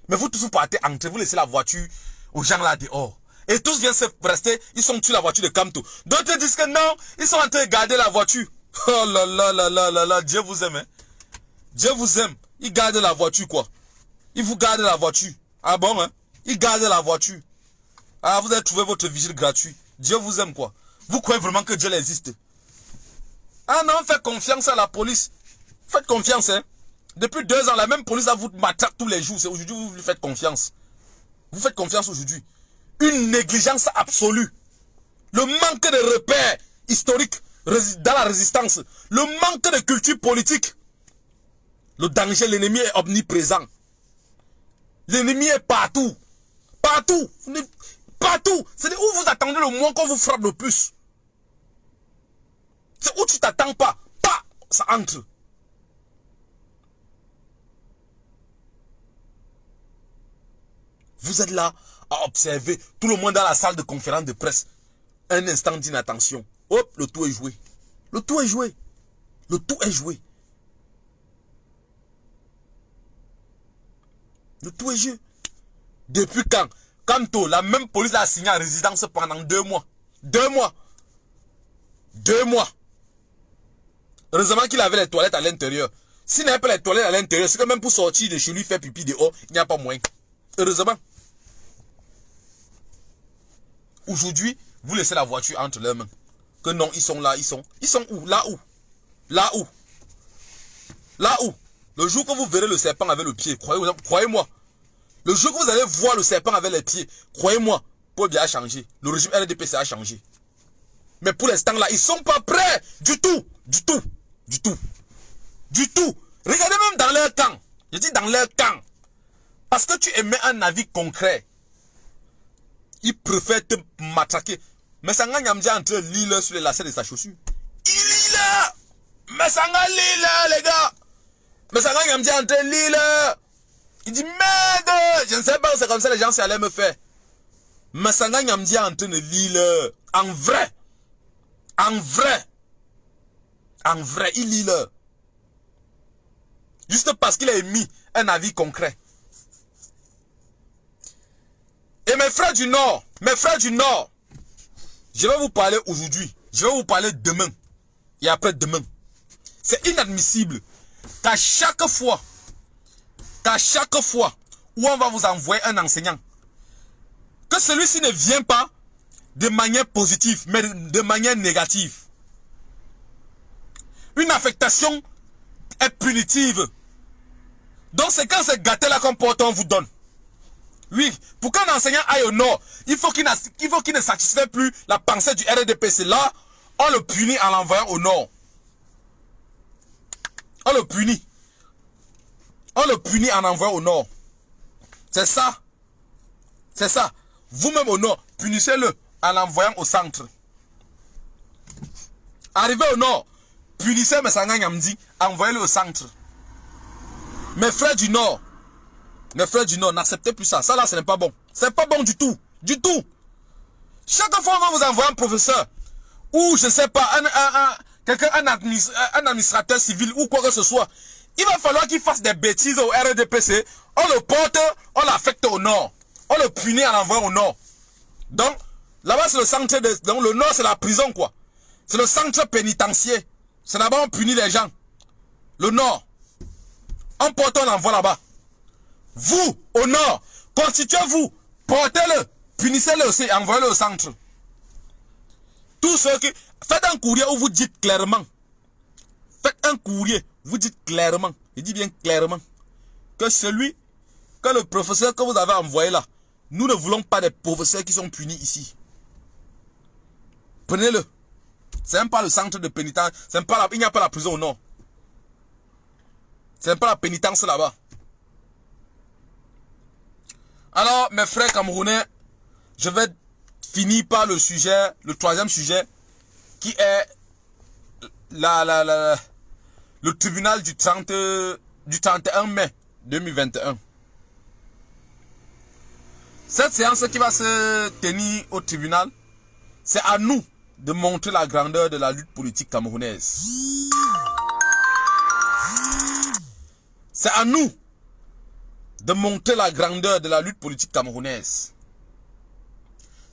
[SPEAKER 1] Mais vous tous vous partez entrer, vous laissez la voiture aux gens là dehors. Et tous viennent se rester, ils sont sur la voiture de Kamto. D'autres disent que non, ils sont en train de garder la voiture. Oh là là là là là là, Dieu vous aime. Hein? Dieu vous aime. Il garde la voiture quoi. Il vous garde la voiture. Ah bon hein? Il garde la voiture. Ah vous avez trouvé votre vigile gratuit. Dieu vous aime quoi. Vous croyez vraiment que Dieu existe? Ah non, faites confiance à la police. Faites confiance hein. Depuis 2 ans, la même police vous matraque tous les jours. C'est aujourd'hui vous lui faites confiance. Vous faites confiance aujourd'hui. Une négligence absolue. Le manque de repères historiques dans la résistance. Le manque de culture politique. Le danger, l'ennemi est omniprésent. L'ennemi est partout. Partout. Partout. C'est où vous attendez le moins qu'on vous frappe le plus. C'est où tu t'attends pas. Pas, ça entre. Vous êtes là à observer tout le monde dans la salle de conférence de presse. Un instant d'inattention. Hop, le tout est joué. Le tout est joué. Le tout est joué. Le tout est joué. Depuis quand? Kamto, la même police a signé en résidence pendant 2 mois. 2 mois. 2 mois. Heureusement qu'il avait les toilettes à l'intérieur. S'il n'avait pas les toilettes à l'intérieur, c'est que même pour sortir de chez lui, faire pipi dehors, il n'y a pas moyen. Heureusement. Aujourd'hui, vous laissez la voiture entre leurs mains. Que non, ils sont là, ils sont où? Là où? Là où? Là où? Le jour que vous verrez le serpent avec le pied, croyez-moi. Le jour que vous allez voir le serpent avec les pieds, croyez-moi, Paul Biya a changé. Le régime RDPC a changé. Mais pour l'instant là, ils ne sont pas prêts. Du tout. Du tout. Du tout. Du tout. Regardez même dans leur camp. Je dis dans leur camp. Parce que tu émets un avis concret. Ils préfèrent te matraquer. Mais ça n'a pas entre l'île sur les lacets de sa chaussure. Il lit là. Mais ça n'a lit là, les gars. Mais ça n'a pas entre l'île. Il dit merde. Je ne sais pas, c'est comme ça les gens allaient me faire. Mais ça n'a pas entre l'île. En vrai. En vrai. En vrai, il lit là. Juste parce qu'il a émis un avis concret. Et mes frères du Nord, je vais vous parler aujourd'hui, je vais vous parler demain et après-demain. C'est inadmissible qu'à chaque fois où on va vous envoyer un enseignant, que celui-ci ne vient pas de manière positive, mais de manière négative. Une affectation est punitive. Donc c'est quand c'est gâté là qu'on porte, on vous donne. Oui, pour qu'un enseignant aille au nord, il faut qu'il ne satisfait plus la pensée du RDPC. Là, on le punit en l'envoyant au nord. On le punit. On le punit en envoyant au nord. C'est ça. C'est ça. Vous-même au nord, punissez-le en l'envoyant au centre. Arrivé au nord, punissez Messanga Nyamdi, envoyez-le au centre. Mes frères du nord, n'acceptez plus ça. Ça là, ce n'est pas bon. C'est pas bon du tout. Du tout. Chaque fois on va vous envoyer un professeur, ou je sais pas, un administrateur civil, ou quoi que ce soit, il va falloir qu'il fasse des bêtises au RDPC. On le porte, on l'affecte au nord. On le punit en l'envoyant au nord. Donc, là-bas c'est le centre de... Donc le nord c'est la prison quoi. C'est le centre pénitentiaire. C'est là-bas on punit les gens. Le nord. On porte, on l'envoie là-bas. Vous, au nord, constituez-vous, portez-le, punissez-le aussi, envoyez-le au centre. Tous ceux qui... Faites un courrier où vous dites clairement. Faites un courrier, vous dites clairement, je dis bien clairement, que le professeur que vous avez envoyé là, nous ne voulons pas des professeurs qui sont punis ici. Prenez-le. C'est même pas le centre de pénitence, il n'y a pas la prison au nord. C'est même pas la pénitence là-bas. Alors, mes frères camerounais, je vais finir par le sujet, le troisième sujet, qui est le tribunal du 31 mai 2021. Cette séance qui va se tenir au tribunal, c'est à nous de montrer la grandeur de la lutte politique camerounaise. C'est à nous de montrer la grandeur de la lutte politique camerounaise.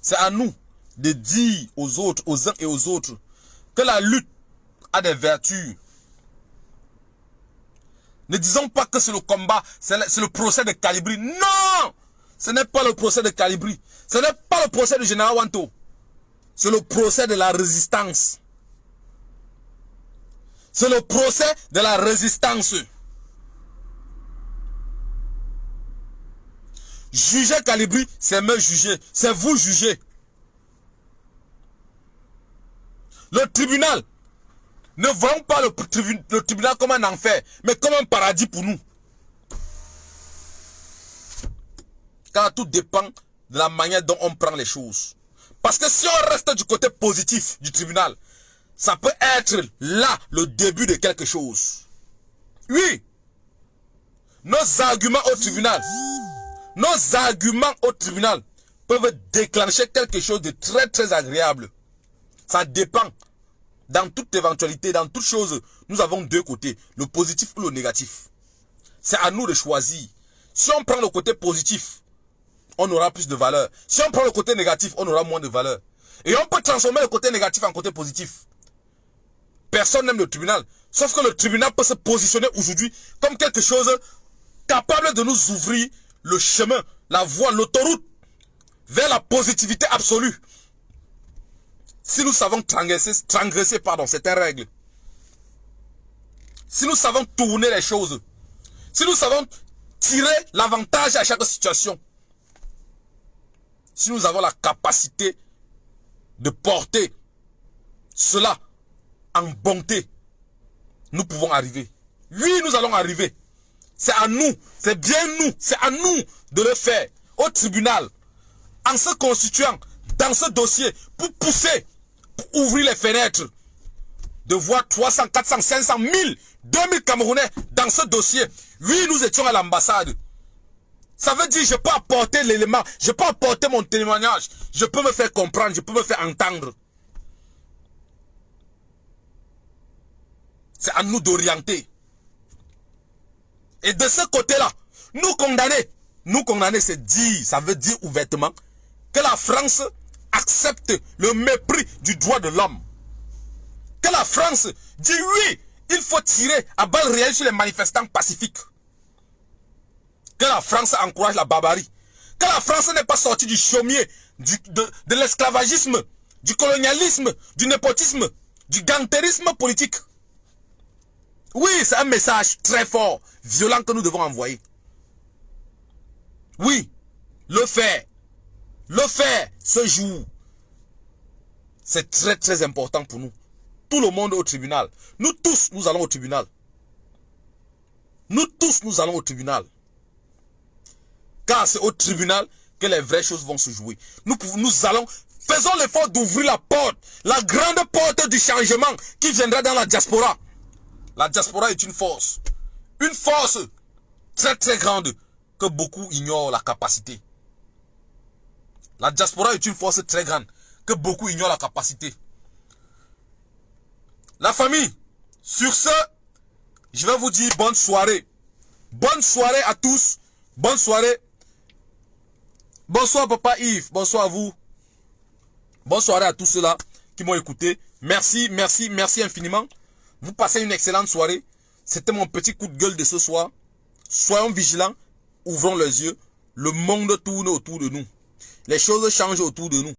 [SPEAKER 1] C'est à nous de dire aux autres, aux uns et aux autres, que la lutte a des vertus. Ne disons pas que c'est le combat, c'est le procès de Calibri. Non! Ce n'est pas le procès de Calibri. Ce n'est pas le procès du général Wanto. C'est le procès de la résistance. C'est le procès de la résistance. Juger Calibri, c'est me juger. C'est vous juger. Le tribunal, ne voyons pas le tribunal comme un enfer, mais comme un paradis pour nous. Car tout dépend de la manière dont on prend les choses. Parce que si on reste du côté positif du tribunal, ça peut être là le début de quelque chose. Oui, nos arguments au tribunal peuvent déclencher quelque chose de très très agréable. Ça dépend. Dans toute éventualité, dans toute chose, nous avons deux côtés, le positif ou le négatif. C'est à nous de choisir. Si on prend le côté positif, on aura plus de valeur. Si on prend le côté négatif, on aura moins de valeur. Et on peut transformer le côté négatif en côté positif. Personne n'aime le tribunal. Sauf que le tribunal peut se positionner aujourd'hui comme quelque chose capable de nous ouvrir le chemin, la voie, l'autoroute vers la positivité absolue. Si nous savons transgresser certaines règles. Si nous savons tourner les choses. Si nous savons tirer l'avantage à chaque situation. Si nous avons la capacité de porter cela en bonté, nous pouvons arriver. Oui, nous allons arriver. C'est à nous, c'est bien nous, c'est à nous de le faire au tribunal, en se constituant dans ce dossier pour pousser, pour ouvrir les fenêtres, de voir 300, 400, 500, 1000, 2000 Camerounais dans ce dossier. Oui, nous étions à l'ambassade. Ça veut dire que je peux apporter l'élément, je peux apporter mon témoignage, je peux me faire comprendre, je peux me faire entendre. C'est à nous d'orienter. Et de ce côté-là, nous condamner, c'est dire, ça veut dire ouvertement que la France accepte le mépris du droit de l'homme. Que la France dit oui, il faut tirer à balles réelles sur les manifestants pacifiques. Que la France encourage la barbarie. Que la France n'est pas sortie du chaumier, de l'esclavagisme, du colonialisme, du népotisme, du gantérisme politique. Oui, c'est un message très fort, violent que nous devons envoyer. Oui, le faire ce jour, c'est très très important pour nous. Tout le monde au tribunal. Nous tous, nous allons au tribunal. Nous tous, nous allons au tribunal. Car c'est au tribunal que les vraies choses vont se jouer. Nous allons, faisons l'effort d'ouvrir la porte, la grande porte du changement qui viendra dans la diaspora. La diaspora est une force très très grande que beaucoup ignorent la capacité. La diaspora est une force très grande que beaucoup ignorent la capacité. La famille, sur ce, je vais vous dire bonne soirée. Bonne soirée à tous. Bonne soirée. Bonsoir Papa Yves. Bonsoir à vous. Bonne soirée à tous ceux-là qui m'ont écouté. Merci, merci, merci infiniment. Vous passez une excellente soirée. C'était mon petit coup de gueule de ce soir. Soyons vigilants. Ouvrons les yeux. Le monde tourne autour de nous. Les choses changent autour de nous.